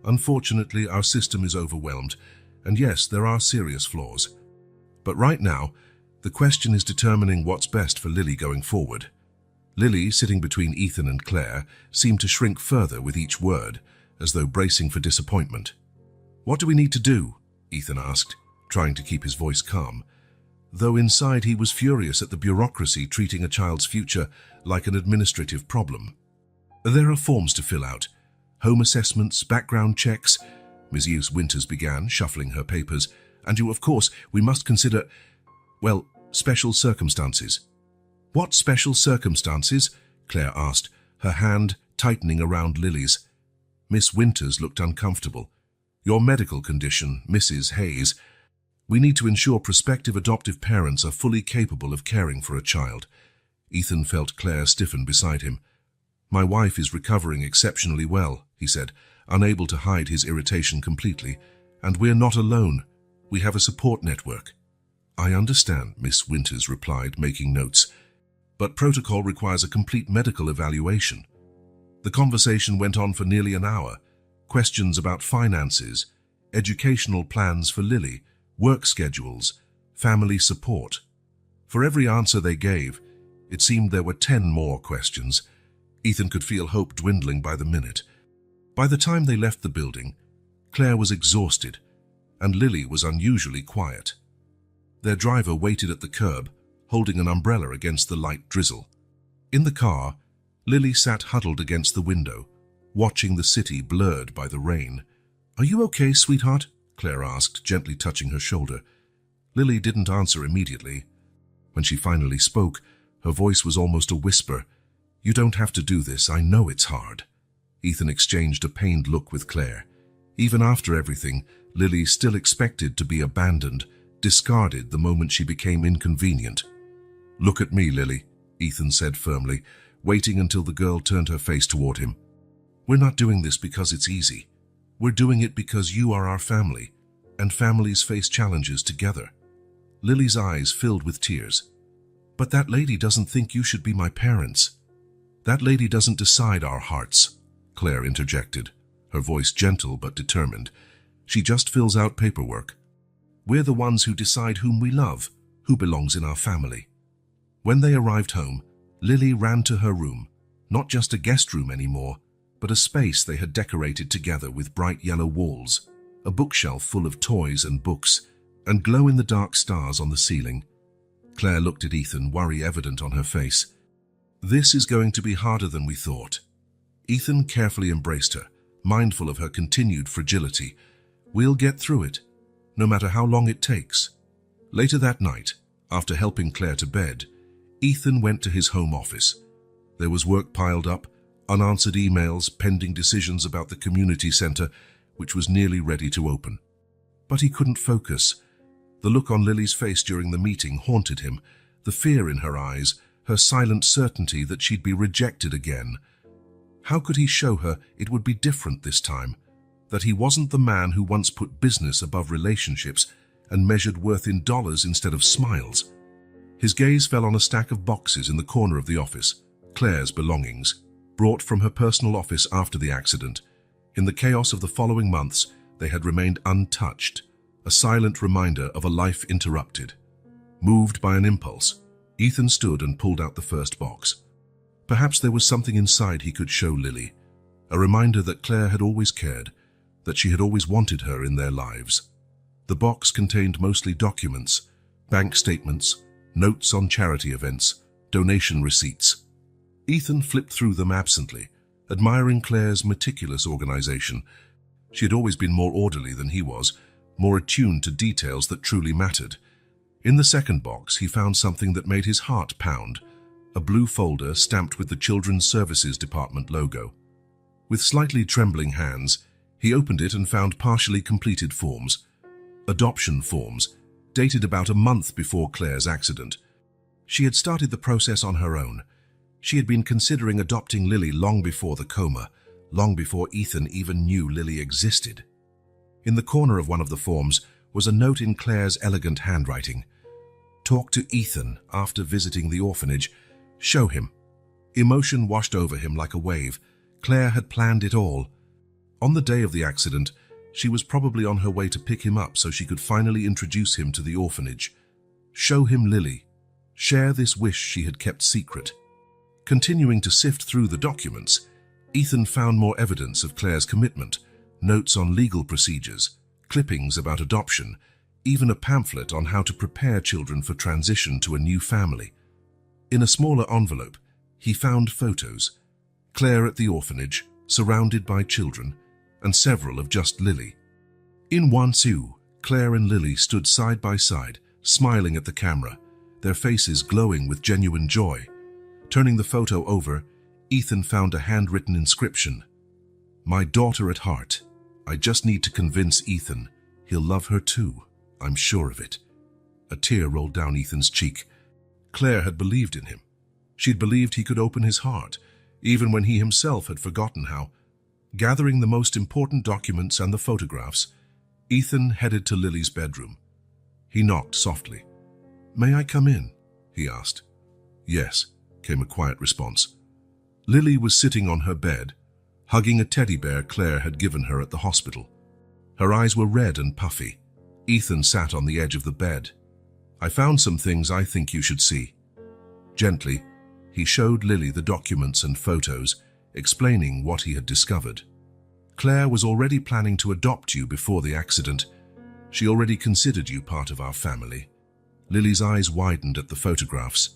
"Unfortunately, our system is overwhelmed, and yes, there are serious flaws. But right now, the question is determining what's best for Lily going forward." Lily, sitting between Ethan and Claire, seemed to shrink further with each word, as though bracing for disappointment. "What do we need to do?" Ethan asked, trying to keep his voice calm, though inside he was furious at the bureaucracy treating a child's future like an administrative problem. "There are forms to fill out. Home assessments, background checks," Ms. Winters began, shuffling her papers. "And of course, we must consider, well, special circumstances." "What special circumstances?" Claire asked, her hand tightening around Lily's. Miss Winters looked uncomfortable. "Your medical condition, Mrs. Hayes. We need to ensure prospective adoptive parents are fully capable of caring for a child." Ethan felt Claire stiffen beside him. My wife is recovering exceptionally well, he said, unable to hide his irritation completely. And we're not alone. We have a support network. I understand, Miss Winters replied, making notes. But protocol requires a complete medical evaluation. The conversation went on for nearly an hour. Questions about finances, educational plans for Lily, work schedules, family support. For every answer they gave, it seemed there were 10 more questions. Ethan could feel hope dwindling by the minute. By the time they left the building, Claire was exhausted, and Lily was unusually quiet. Their driver waited at the curb, holding an umbrella against the light drizzle. In the car, Lily sat huddled against the window, watching the city blurred by the rain. "Are you okay, sweetheart?" Claire asked, gently touching her shoulder. Lily didn't answer immediately. When she finally spoke, her voice was almost a whisper. "You don't have to do this, I know it's hard." Ethan exchanged a pained look with Claire. Even after everything, Lily still expected to be abandoned, discarded the moment she became inconvenient. "Look at me, Lily," Ethan said firmly, waiting until the girl turned her face toward him. "We're not doing this because it's easy. We're doing it because you are our family, and families face challenges together." Lily's eyes filled with tears. "But that lady doesn't think you should be my parents." "That lady doesn't decide our hearts," Claire interjected, her voice gentle but determined. "She just fills out paperwork. We're the ones who decide whom we love, who belongs in our family." When they arrived home, Lily ran to her room, not just a guest room anymore, but a space they had decorated together with bright yellow walls, a bookshelf full of toys and books, and glow-in-the-dark stars on the ceiling. Claire looked at Ethan, worry evident on her face. "This is going to be harder than we thought." Ethan carefully embraced her, mindful of her continued fragility. "We'll get through it, no matter how long it takes." Later that night, after helping Claire to bed, Ethan went to his home office. There was work piled up, unanswered emails, pending decisions about the community center, which was nearly ready to open. But he couldn't focus. The look on Lily's face during the meeting haunted him, the fear in her eyes, her silent certainty that she'd be rejected again. How could he show her it would be different this time? That he wasn't the man who once put business above relationships and measured worth in dollars instead of smiles? His gaze fell on a stack of boxes in the corner of the office, Claire's belongings, brought from her personal office after the accident. In the chaos of the following months, they had remained untouched, a silent reminder of a life interrupted. Moved by an impulse, Ethan stood and pulled out the first box. Perhaps there was something inside he could show Lily, a reminder that Claire had always cared, that she had always wanted her in their lives. The box contained mostly documents, bank statements, notes on charity events, donation receipts. Ethan flipped through them absently, admiring Claire's meticulous organization. She had always been more orderly than he was, more attuned to details that truly mattered. In the second box, he found something that made his heart pound, a blue folder stamped with the Children's Services Department logo. With slightly trembling hands, he opened it and found partially completed forms. Adoption forms, dated about a month before Claire's accident. She had started the process on her own. She had been considering adopting Lily long before the coma, long before Ethan even knew Lily existed. In the corner of one of the forms was a note in Claire's elegant handwriting. "Talk to Ethan after visiting the orphanage. Show him." Emotion washed over him like a wave. Claire had planned it all. On the day of the accident, she was probably on her way to pick him up so she could finally introduce him to the orphanage. Show him Lily. Share this wish she had kept secret. Continuing to sift through the documents, Ethan found more evidence of Claire's commitment, notes on legal procedures, clippings about adoption, even a pamphlet on how to prepare children for transition to a new family. In a smaller envelope, he found photos. Claire at the orphanage, surrounded by children, and several of just Lily. In one too, Claire and Lily stood side by side, smiling at the camera, their faces glowing with genuine joy. Turning the photo over, Ethan found a handwritten inscription. "My daughter at heart. I just need to convince Ethan. He'll love her too. I'm sure of it." A tear rolled down Ethan's cheek. Claire had believed in him. She'd believed he could open his heart, even when he himself had forgotten how. Gathering the most important documents and the photographs, Ethan headed to Lily's bedroom. He knocked softly. "May I come in?" he asked. "Yes," came a quiet response. Lily was sitting on her bed, hugging a teddy bear Claire had given her at the hospital. Her eyes were red and puffy. Ethan sat on the edge of the bed. "I found some things I think you should see." Gently, he showed Lily the documents and photos, explaining what he had discovered. "Claire was already planning to adopt you before the accident. She already considered you part of our family." Lily's eyes widened at the photographs.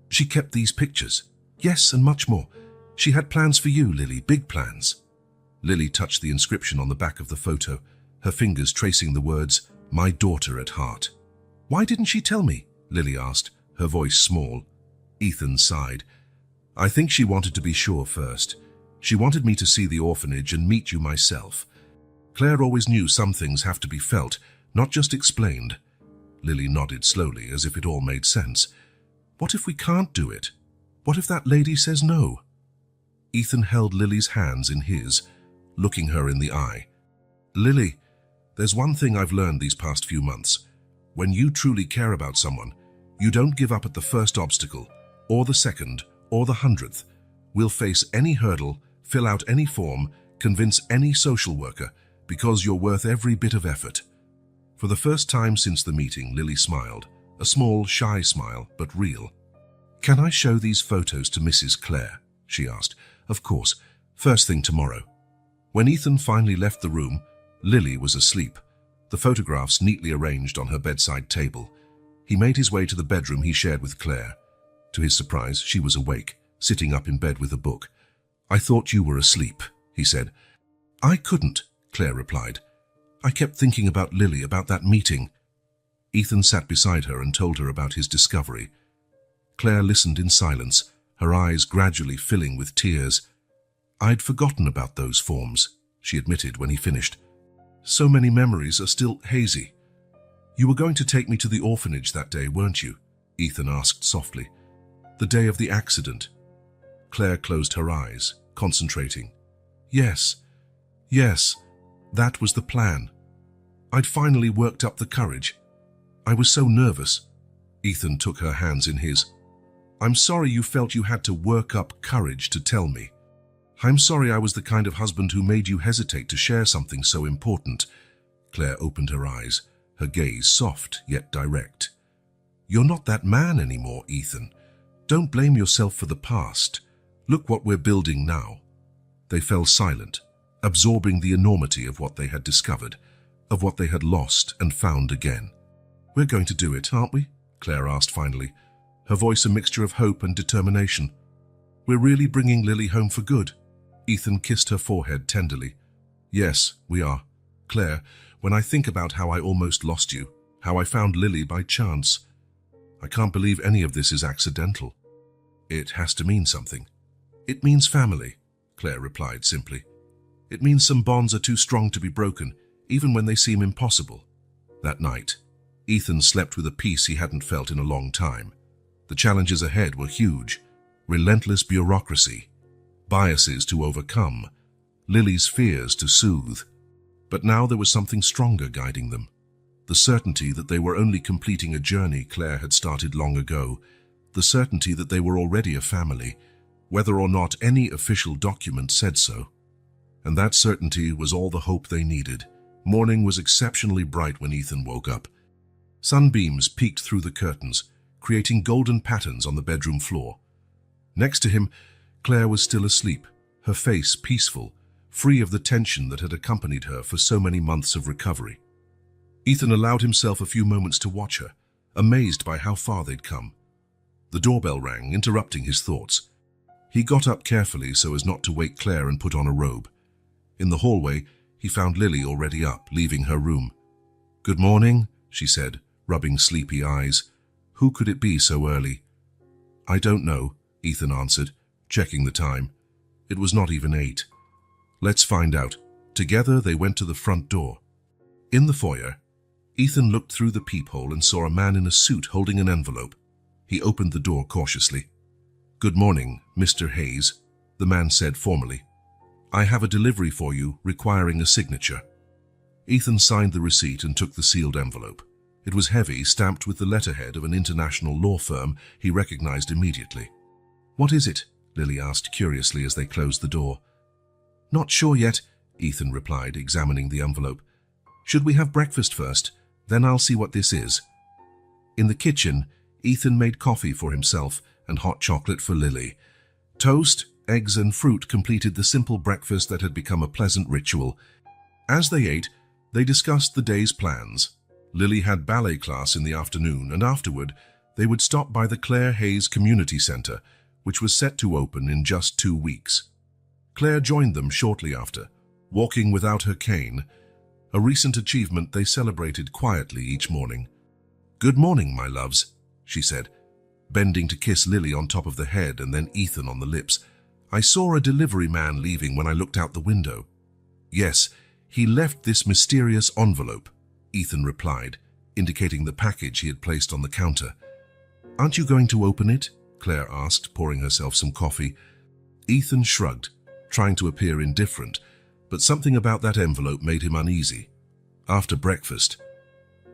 "She kept these pictures?" "Yes, and much more. She had plans for you, Lily, big plans." Lily touched the inscription on the back of the photo, her fingers tracing the words, "My daughter at heart." "Why didn't she tell me?" Lily asked, her voice small. Ethan sighed. "I think she wanted to be sure first. She wanted me to see the orphanage and meet you myself. Claire always knew some things have to be felt, not just explained." Lily nodded slowly, as if it all made sense. "What if we can't do it? What if that lady says no?" Ethan held Lily's hands in his, looking her in the eye. "Lily, there's one thing I've learned these past few months. When you truly care about someone, you don't give up at the first obstacle, or the second, or the 100th. We'll face any hurdle, fill out any form, convince any social worker, because you're worth every bit of effort." For the first time since the meeting, Lily smiled, a small, shy smile, but real. "Can I show these photos to Mrs. Claire?" she asked. "Of course, first thing tomorrow." When Ethan finally left the room, Lily was asleep, the photographs neatly arranged on her bedside table. He made his way to the bedroom he shared with Claire. To his surprise, she was awake, sitting up in bed with a book. "I thought you were asleep," he said. "I couldn't," Claire replied. "I kept thinking about Lily, about that meeting." Ethan sat beside her and told her about his discovery. Claire listened in silence, her eyes gradually filling with tears. "I'd forgotten about those forms," she admitted when he finished. "So many memories are still hazy." "You were going to take me to the orphanage that day, weren't you?" Ethan asked softly. "The day of the accident." Claire closed her eyes, concentrating. Yes, that was the plan. I'd finally worked up the courage. I was so nervous." Ethan took her hands in his. "I'm sorry you felt you had to work up courage to tell me. I'm sorry I was the kind of husband who made you hesitate to share something so important." Claire opened her eyes, her gaze soft yet direct. "You're not that man anymore, Ethan. Don't blame yourself for the past. Look what we're building now." They fell silent, absorbing the enormity of what they had discovered, of what they had lost and found again. "We're going to do it, aren't we?" Claire asked finally, her voice a mixture of hope and determination. "We're really bringing Lily home for good." Ethan kissed her forehead tenderly. "Yes, we are. Claire, when I think about how I almost lost you, how I found Lily by chance, I can't believe any of this is accidental. It has to mean something." "It means family," Claire replied simply. "It means some bonds are too strong to be broken, even when they seem impossible." That night, Ethan slept with a peace he hadn't felt in a long time. The challenges ahead were huge: relentless bureaucracy, biases to overcome, Lily's fears to soothe. But now there was something stronger guiding them. The certainty that they were only completing a journey Claire had started long ago, the certainty that they were already a family, whether or not any official document said so. And that certainty was all the hope they needed. Morning was exceptionally bright when Ethan woke up. Sunbeams peeked through the curtains, creating golden patterns on the bedroom floor. Next to him, Claire was still asleep, her face peaceful, free of the tension that had accompanied her for so many months of recovery. Ethan allowed himself a few moments to watch her, amazed by how far they'd come. The doorbell rang, interrupting his thoughts. He got up carefully so as not to wake Claire and put on a robe. In the hallway, he found Lily already up, leaving her room. "Good morning," she said, rubbing sleepy eyes. "Who could it be so early?" "I don't know," Ethan answered, checking the time. It was not even 8. "Let's find out." Together they went to the front door. In the foyer, Ethan looked through the peephole and saw a man in a suit holding an envelope. He opened the door cautiously. "Good morning, Mr. Hayes." The man said formally. "I have a delivery for you requiring a signature." Ethan signed the receipt and took the sealed envelope. It was heavy, stamped with the letterhead of an international law firm he recognized immediately. "What is it?" Lily asked curiously as they closed the door. "Not sure yet," Ethan replied, examining the envelope. "Should we have breakfast first? Then I'll see what this is." In the kitchen, Ethan made coffee for himself and hot chocolate for Lily. Toast, eggs and fruit completed the simple breakfast that had become a pleasant ritual. As they ate, they discussed the day's plans. Lily had ballet class in the afternoon, and afterward, they would stop by the Claire Hayes Community Center, which was set to open in just 2 weeks. Claire joined them shortly after, walking without her cane, a recent achievement they celebrated quietly each morning. "Good morning, my loves," she said, bending to kiss Lily on top of the head and then Ethan on the lips. "I saw a delivery man leaving when I looked out the window." "Yes, he left this mysterious envelope," Ethan replied, indicating the package he had placed on the counter. "Aren't you going to open it?" Claire asked, pouring herself some coffee. Ethan shrugged, trying to appear indifferent, but something about that envelope made him uneasy. After breakfast,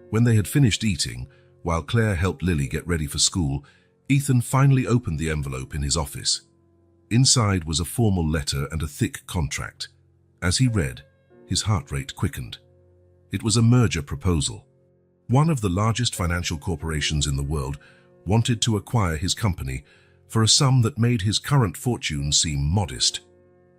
when they had finished eating, while Claire helped Lily get ready for school, Ethan finally opened the envelope in his office. Inside was a formal letter and a thick contract. As he read, his heart rate quickened. It was a merger proposal. One of the largest financial corporations in the world wanted to acquire his company for a sum that made his current fortune seem modest.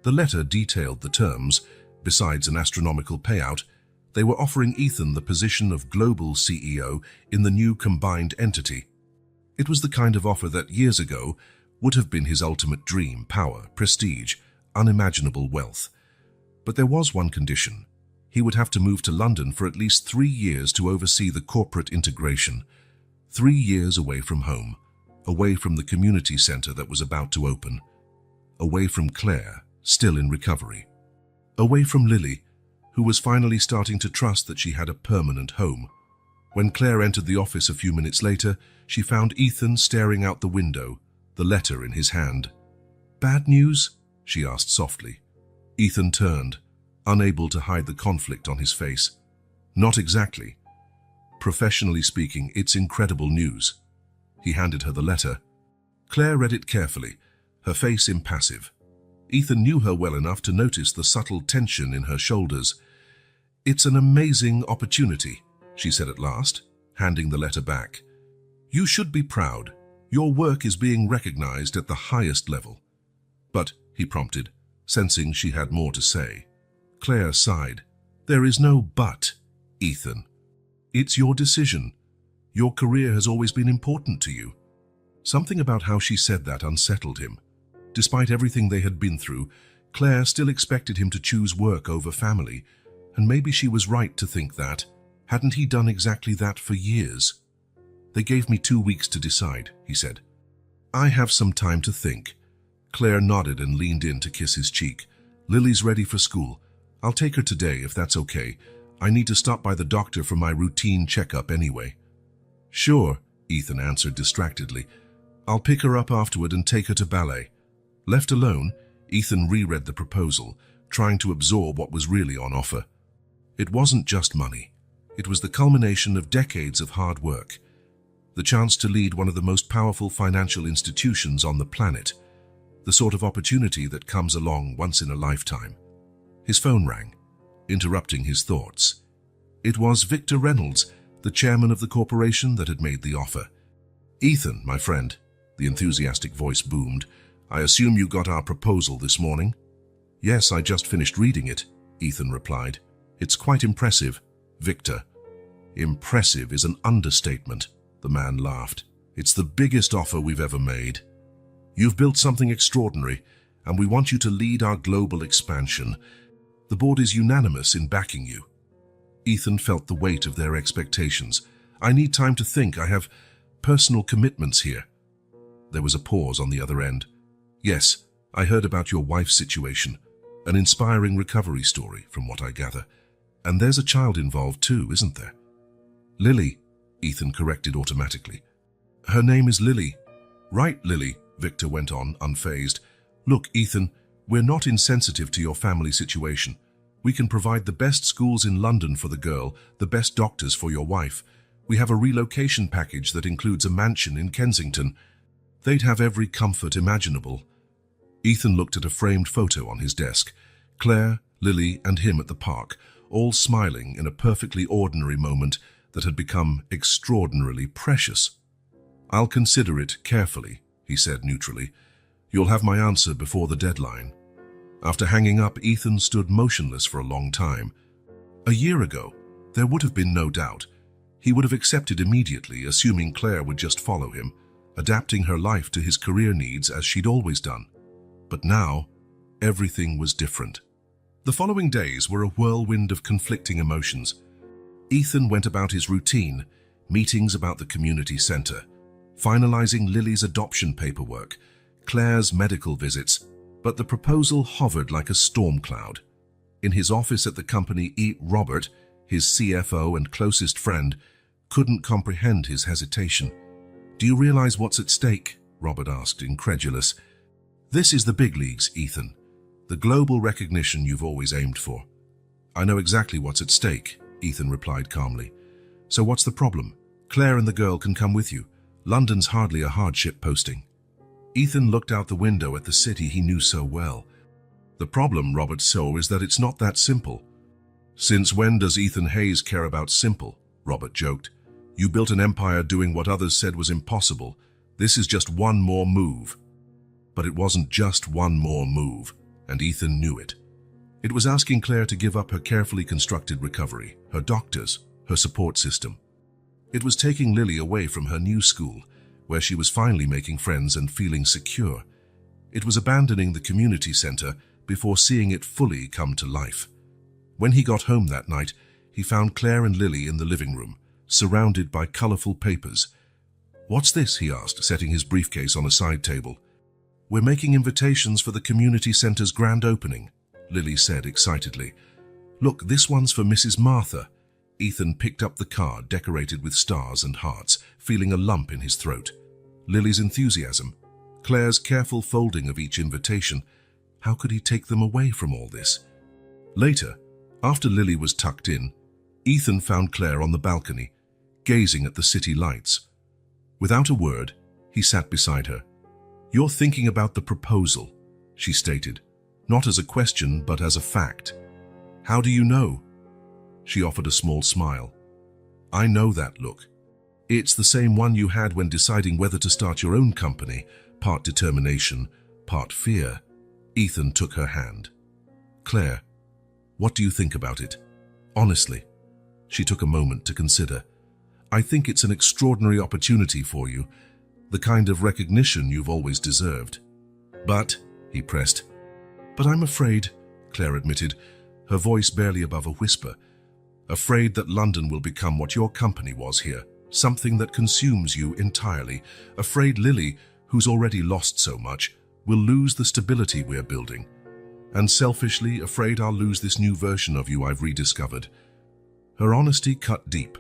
The letter detailed the terms. Besides an astronomical payout, they were offering Ethan the position of global CEO in the new combined entity. It was the kind of offer that years ago would have been his ultimate dream: power, prestige, unimaginable wealth. But there was one condition. He would have to move to London for at least 3 years to oversee the corporate integration. 3 years away from home, away from the community center that was about to open, away from Claire, still in recovery, away from Lily, who was finally starting to trust that she had a permanent home. When Claire entered the office a few minutes later, she found Ethan staring out the window, the letter in his hand. "Bad news?" she asked softly. Ethan turned, unable to hide the conflict on his face. "Not exactly. Professionally speaking, it's incredible news." He handed her the letter. Claire read it carefully, her face impassive. Ethan knew her well enough to notice the subtle tension in her shoulders. "It's an amazing opportunity," she said at last, handing the letter back. "You should be proud. Your work is being recognized at the highest level." "But," he prompted, sensing she had more to say. Claire sighed. "There is no but, Ethan. It's your decision. Your career has always been important to you." Something about how she said that unsettled him. Despite everything they had been through, Claire still expected him to choose work over family, and maybe she was right to think that. Hadn't he done exactly that for years? "They gave me 2 weeks to decide," he said. "I have some time to think." Claire nodded and leaned in to kiss his cheek. "Lily's ready for school. I'll take her today if that's okay. I need to stop by the doctor for my routine checkup anyway." "Sure," Ethan answered distractedly. "I'll pick her up afterward and take her to ballet." Left alone, Ethan reread the proposal, trying to absorb what was really on offer. It wasn't just money. It was the culmination of decades of hard work. The chance to lead one of the most powerful financial institutions on the planet. The sort of opportunity that comes along once in a lifetime. His phone rang, interrupting his thoughts. It was Victor Reynolds, the chairman of the corporation that had made the offer. "Ethan, my friend," the enthusiastic voice boomed, "I assume you got our proposal this morning?" "Yes, I just finished reading it," Ethan replied. "It's quite impressive." "Victor, impressive is an understatement," the man laughed. "It's the biggest offer we've ever made. You've built something extraordinary, and we want you to lead our global expansion. The board is unanimous in backing you." Ethan felt the weight of their expectations. "I need time to think. I have personal commitments here." There was a pause on the other end. "Yes, I heard about your wife's situation. An inspiring recovery story, from what I gather. And there's a child involved too, isn't there?" "Lily," Ethan corrected automatically. "Her name is Lily." "Right, Lily," Victor went on, unfazed. Look, Ethan, we're not insensitive to your family situation. We can provide the best schools in London for the girl, the best doctors for your wife. We have a relocation package that includes a mansion in Kensington. They'd have every comfort imaginable. Ethan looked at a framed photo on his desk. Claire, Lily, and him at the park, all smiling in a perfectly ordinary moment that had become extraordinarily precious. "I'll consider it carefully," he said neutrally. "You'll have my answer before the deadline." After hanging up, Ethan stood motionless for a long time. A year ago, there would have been no doubt. He would have accepted immediately, assuming Claire would just follow him, adapting her life to his career needs as she'd always done. But now, everything was different. The following days were a whirlwind of conflicting emotions. Ethan went about his routine, meetings about the community centre, finalising Lily's adoption paperwork, Claire's medical visits, but the proposal hovered like a storm cloud. In his office at the company, Robert, his CFO and closest friend, couldn't comprehend his hesitation. "Do you realise what's at stake?" Robert asked, incredulous. "This is the big leagues, Ethan. The global recognition you've always aimed for." "I know exactly what's at stake," Ethan replied calmly. "So what's the problem? Claire and the girl can come with you. London's hardly a hardship posting." Ethan looked out the window at the city he knew so well. "The problem," Robert saw, "is that it's not that simple." "Since when does Ethan Hayes care about simple?" Robert joked. "You built an empire doing what others said was impossible. This is just one more move." But it wasn't just one more move, and Ethan knew it. It was asking Claire to give up her carefully constructed recovery, her doctors, her support system. It was taking Lily away from her new school, where she was finally making friends and feeling secure. It was abandoning the community centre before seeing it fully come to life. When he got home that night, he found Claire and Lily in the living room, surrounded by colourful papers. "What's this?" he asked, setting his briefcase on a side table. "We're making invitations for the community centre's grand opening," Lily said excitedly. "Look, this one's for Mrs. Martha." Ethan picked up the card decorated with stars and hearts, feeling a lump in his throat. Lily's enthusiasm, Claire's careful folding of each invitation. How could he take them away from all this? Later, after Lily was tucked in, Ethan found Claire on the balcony, gazing at the city lights. Without a word, he sat beside her. "You're thinking about the proposal," she stated, not as a question but as a fact. "How do you know?" She offered a small smile. "I know that look. It's the same one you had when deciding whether to start your own company, part determination, part fear." Ethan took her hand. "Claire, what do you think about it? Honestly." She took a moment to consider. "I think it's an extraordinary opportunity for you, the kind of recognition you've always deserved." "But," he pressed. "But I'm afraid," Claire admitted, her voice barely above a whisper, "afraid that London will become what your company was here, something that consumes you entirely. Afraid Lily, who's already lost so much, will lose the stability we're building. And selfishly, afraid I'll lose this new version of you I've rediscovered." Her honesty cut deep.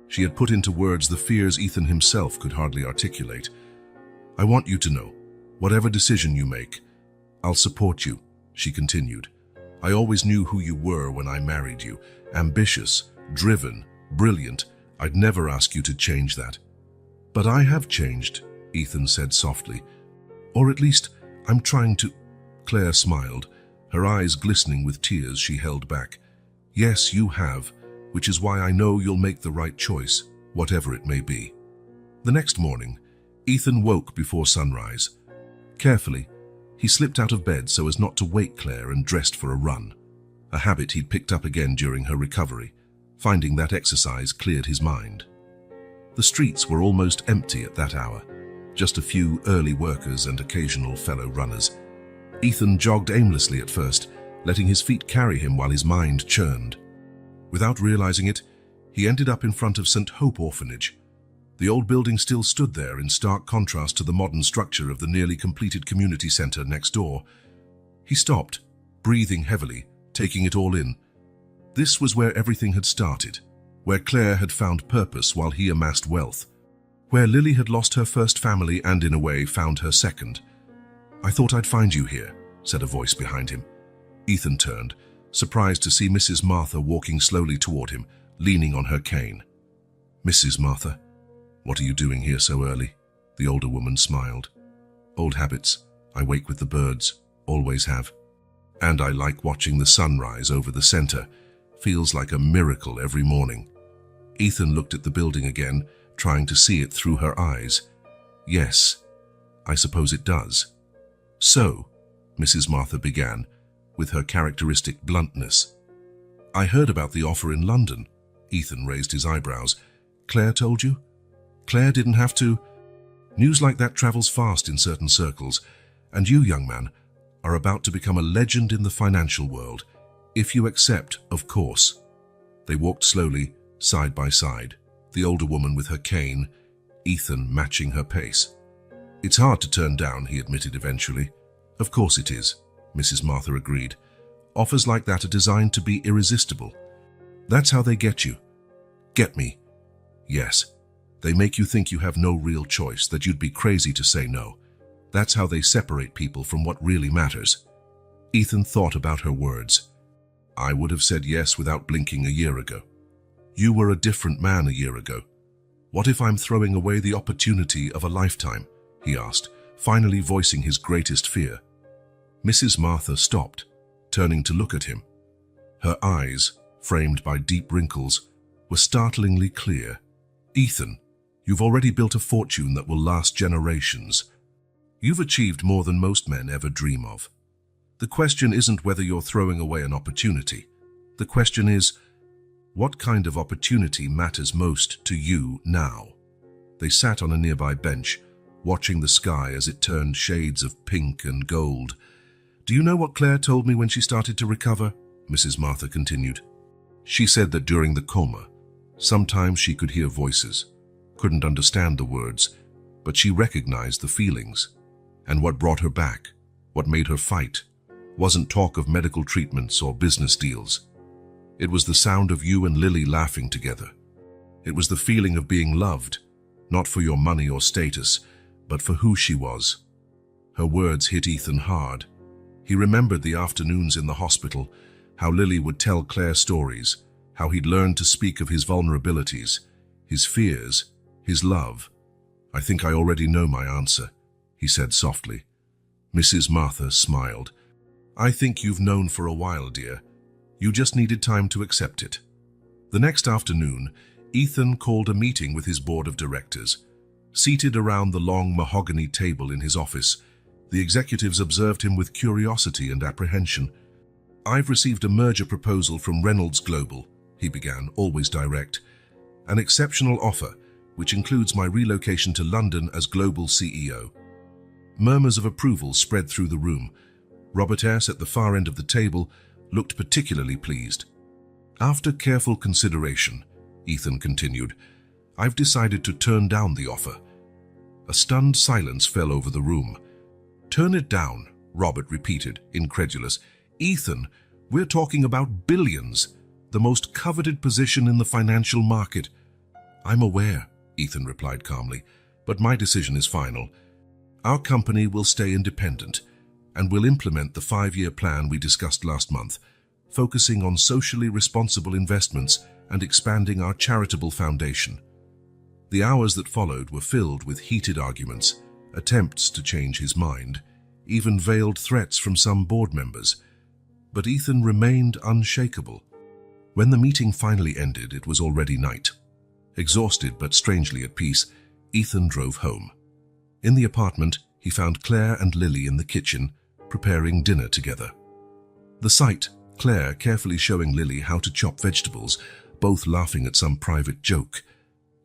She had put into words the fears Ethan himself could hardly articulate. "I want you to know, whatever decision you make, I'll support you," she continued. "I always knew who you were when I married you. Ambitious, driven, brilliant. I'd never ask you to change that." "But I have changed," Ethan said softly. "Or at least, I'm trying to." Claire smiled, her eyes glistening with tears she held back. "Yes, you have, which is why I know you'll make the right choice, whatever it may be." The next morning, Ethan woke before sunrise. Carefully, he slipped out of bed so as not to wake Claire and dressed for a run, a habit he'd picked up again during her recovery, finding that exercise cleared his mind. The streets were almost empty at that hour, just a few early workers and occasional fellow runners. Ethan jogged aimlessly at first, letting his feet carry him while his mind churned. Without realizing it, he ended up in front of St. Hope Orphanage. The old building still stood there in stark contrast to the modern structure of the nearly completed community centre next door. He stopped, breathing heavily, taking it all in. This was where everything had started, where Claire had found purpose while he amassed wealth, where Lily had lost her first family and, in a way, found her second. "I thought I'd find you here," said a voice behind him. Ethan turned, surprised to see Mrs. Martha walking slowly toward him, leaning on her cane. "Mrs. Martha, what are you doing here so early?" The older woman smiled. "Old habits. I wake with the birds, always have. And I like watching the sunrise over the center. Feels like a miracle every morning." Ethan looked at the building again, trying to see it through her eyes. "Yes, I suppose it does." "So," Mrs. Martha began, with her characteristic bluntness. "I heard about the offer in London." Ethan raised his eyebrows. "Claire told you?" "Claire didn't have to." "News like that travels fast in certain circles, and you, young man, are about to become a legend in the financial world, if you accept, of course." They walked slowly, side by side, the older woman with her cane, Ethan matching her pace. "It's hard to turn down," he admitted eventually. "Of course it is," Mrs. Martha agreed. "Offers like that are designed to be irresistible. That's how they get you." "Get me?" "Yes. They make you think you have no real choice, that you'd be crazy to say no. That's how they separate people from what really matters." Ethan thought about her words. "I would have said yes without blinking a year ago. You were a different man a year ago. What if I'm throwing away the opportunity of a lifetime?" he asked, finally voicing his greatest fear. Mrs. Martha stopped, turning to look at him. Her eyes, framed by deep wrinkles, were startlingly clear. "Ethan, you've already built a fortune that will last generations. You've achieved more than most men ever dream of. The question isn't whether you're throwing away an opportunity. The question is, what kind of opportunity matters most to you now?" They sat on a nearby bench, watching the sky as it turned shades of pink and gold. "Do you know what Claire told me when she started to recover?" Mrs. Martha continued. "She said that during the coma, sometimes she could hear voices, couldn't understand the words, but she recognized the feelings. And what brought her back, what made her fight, wasn't talk of medical treatments or business deals. It was the sound of you and Lily laughing together. It was the feeling of being loved, not for your money or status, but for who she was." Her words hit Ethan hard. He remembered the afternoons in the hospital, how Lily would tell Claire stories, how he'd learned to speak of his vulnerabilities, his fears, his love. "I think I already know my answer," he said softly. Mrs. Martha smiled. "I think you've known for a while, dear. You just needed time to accept it." The next afternoon, Ethan called a meeting with his board of directors. Seated around the long mahogany table in his office, the executives observed him with curiosity and apprehension. "I've received a merger proposal from Reynolds Global," he began, always direct. "An exceptional offer, which includes my relocation to London as global CEO." Murmurs of approval spread through the room. Robert S., at the far end of the table, looked particularly pleased. "After careful consideration," Ethan continued, "I've decided to turn down the offer." A stunned silence fell over the room. "Turn it down," Robert repeated, incredulous. "Ethan, we're talking about billions, the most coveted position in the financial market." "I'm aware," Ethan replied calmly, "but my decision is final. Our company will stay independent, and will implement the 5-year plan we discussed last month, focusing on socially responsible investments and expanding our charitable foundation." The hours that followed were filled with heated arguments, attempts to change his mind, even veiled threats from some board members. But Ethan remained unshakable. When the meeting finally ended, it was already night. Exhausted but strangely at peace, Ethan drove home. In the apartment, he found Claire and Lily in the kitchen, preparing dinner together. The sight, Claire carefully showing Lily how to chop vegetables, both laughing at some private joke,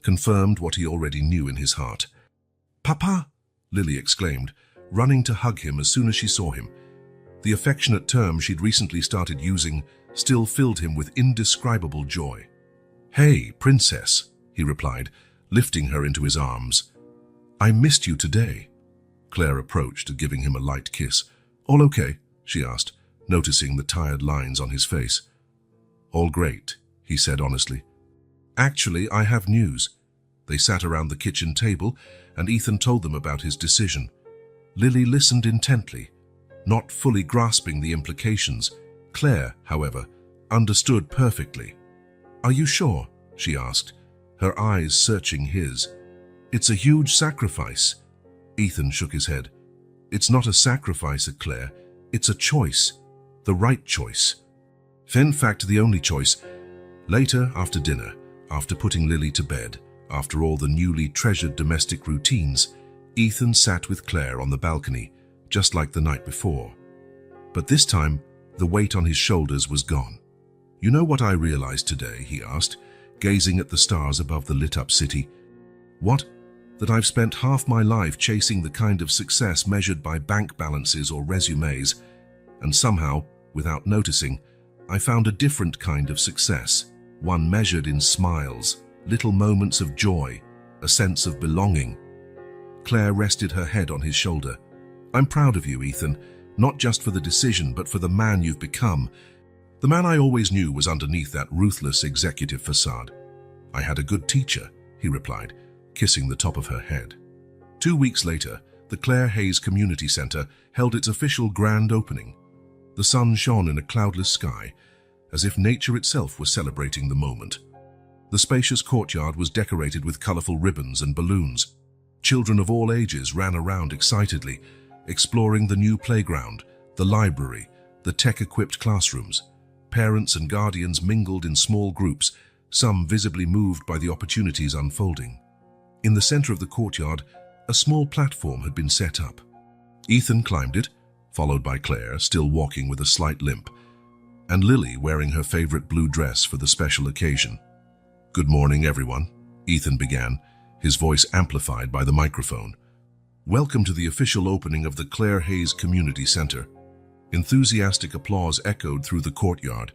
confirmed what he already knew in his heart. "Papa!" Lily exclaimed, running to hug him as soon as she saw him. The affectionate term she'd recently started using still filled him with indescribable joy. "Hey, princess," he replied, lifting her into his arms. "I missed you today." Claire approached, giving him a light kiss. "All okay?" she asked, noticing the tired lines on his face. "All great," he said honestly. "Actually, I have news." They sat around the kitchen table, and Ethan told them about his decision. Lily listened intently, not fully grasping the implications. Claire, however, understood perfectly. "Are you sure?" she asked, her eyes searching his. "It's a huge sacrifice." Ethan shook his head. "It's not a sacrifice, Claire. It's a choice. The right choice. In fact, the only choice." Later, after dinner, after putting Lily to bed, after all the newly treasured domestic routines, Ethan sat with Claire on the balcony, just like the night before. But this time, the weight on his shoulders was gone. "You know what I realized today?" he asked, gazing at the stars above the lit-up city. "What? That I've spent half my life chasing the kind of success measured by bank balances or resumes, and somehow, without noticing, I found a different kind of success, one measured in smiles, little moments of joy, a sense of belonging." Claire rested her head on his shoulder. "I'm proud of you, Ethan, not just for the decision, but for the man you've become. The man I always knew was underneath that ruthless executive facade." "I had a good teacher," he replied, kissing the top of her head. 2 weeks later, the Claire Hayes Community Center held its official grand opening. The sun shone in a cloudless sky, as if nature itself was celebrating the moment. The spacious courtyard was decorated with colorful ribbons and balloons. Children of all ages ran around excitedly, exploring the new playground, the library, the tech-equipped classrooms. Parents and guardians mingled in small groups, some visibly moved by the opportunities unfolding. In the center of the courtyard, a small platform had been set up. Ethan climbed it, followed by Claire, still walking with a slight limp, and Lily wearing her favorite blue dress for the special occasion. "Good morning, everyone," Ethan began, his voice amplified by the microphone. "Welcome to the official opening of the Claire Hayes Community Center." Enthusiastic applause echoed through the courtyard.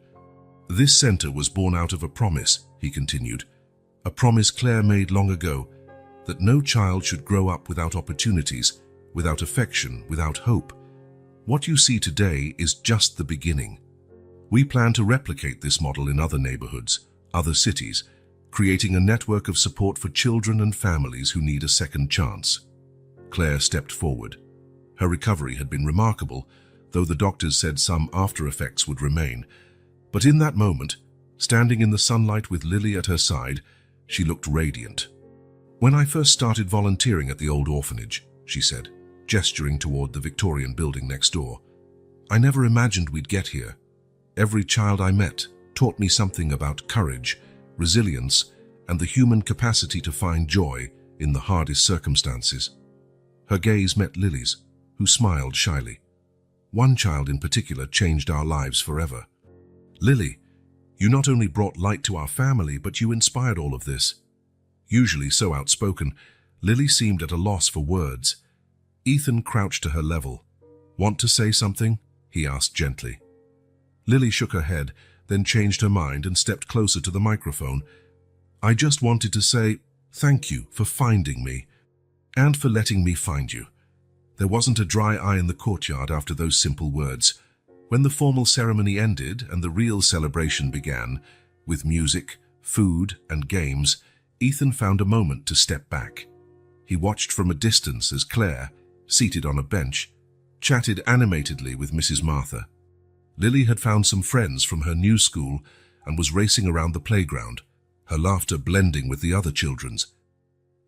"This center was born out of a promise," he continued, "a promise Claire made long ago, that no child should grow up without opportunities, without affection, without hope. What you see today is just the beginning. We plan to replicate this model in other neighborhoods, other cities, creating a network of support for children and families who need a second chance." Claire stepped forward. Her recovery had been remarkable, though the doctors said some after effects would remain. But in that moment, standing in the sunlight with Lily at her side, she looked radiant. "When I first started volunteering at the old orphanage," she said, gesturing toward the Victorian building next door, "I never imagined we'd get here. Every child I met taught me something about courage, resilience, and the human capacity to find joy in the hardest circumstances." Her gaze met Lily's, who smiled shyly. "One child in particular changed our lives forever. Lily, you not only brought light to our family, but you inspired all of this." Usually so outspoken, Lily seemed at a loss for words. Ethan crouched to her level. "Want to say something?" he asked gently. Lily shook her head, then changed her mind and stepped closer to the microphone. "I just wanted to say thank you for finding me, and for letting me find you." There wasn't a dry eye in the courtyard after those simple words. When the formal ceremony ended and the real celebration began, with music, food, and games, Ethan found a moment to step back. He watched from a distance as Claire, seated on a bench, chatted animatedly with Mrs. Martha. Lily had found some friends from her new school and was racing around the playground, her laughter blending with the other children's.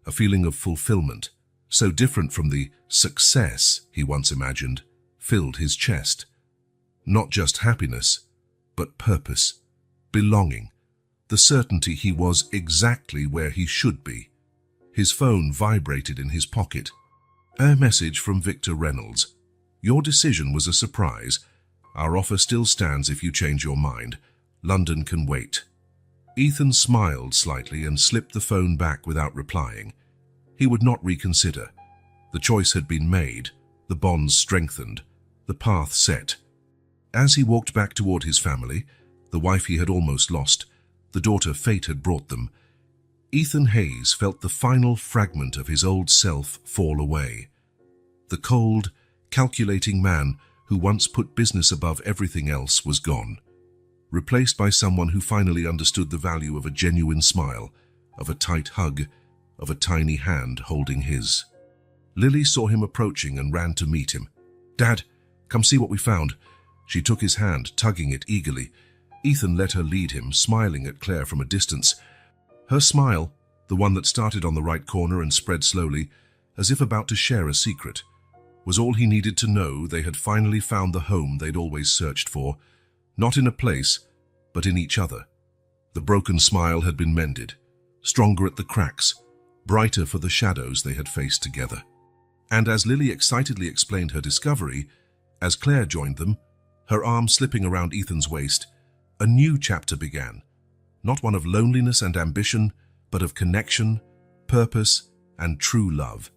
A feeling of fulfillment, so different from the success he once imagined, filled his chest. Not just happiness, but purpose, belonging, the certainty he was exactly where he should be. His phone vibrated in his pocket. A message from Victor Reynolds. "Your decision was a surprise. Our offer still stands if you change your mind. London can wait." Ethan smiled slightly and slipped the phone back without replying. He would not reconsider. The choice had been made, the bonds strengthened, the path set. As he walked back toward his family, the wife he had almost lost, the daughter fate had brought them, Ethan Hayes felt the final fragment of his old self fall away. The cold, calculating man who once put business above everything else was gone, replaced by someone who finally understood the value of a genuine smile, of a tight hug, of a tiny hand holding his. Lily saw him approaching and ran to meet him. "Dad, come see what we found." She took his hand, tugging it eagerly. Ethan let her lead him, smiling at Claire from a distance. Her smile, the one that started on the right corner and spread slowly, as if about to share a secret, was all he needed to know. They had finally found the home they'd always searched for, not in a place, but in each other. The broken smile had been mended, stronger at the cracks, brighter for the shadows they had faced together. And as Lily excitedly explained her discovery, as Claire joined them, her arm slipping around Ethan's waist, a new chapter began. Not one of loneliness and ambition, but of connection, purpose, and true love.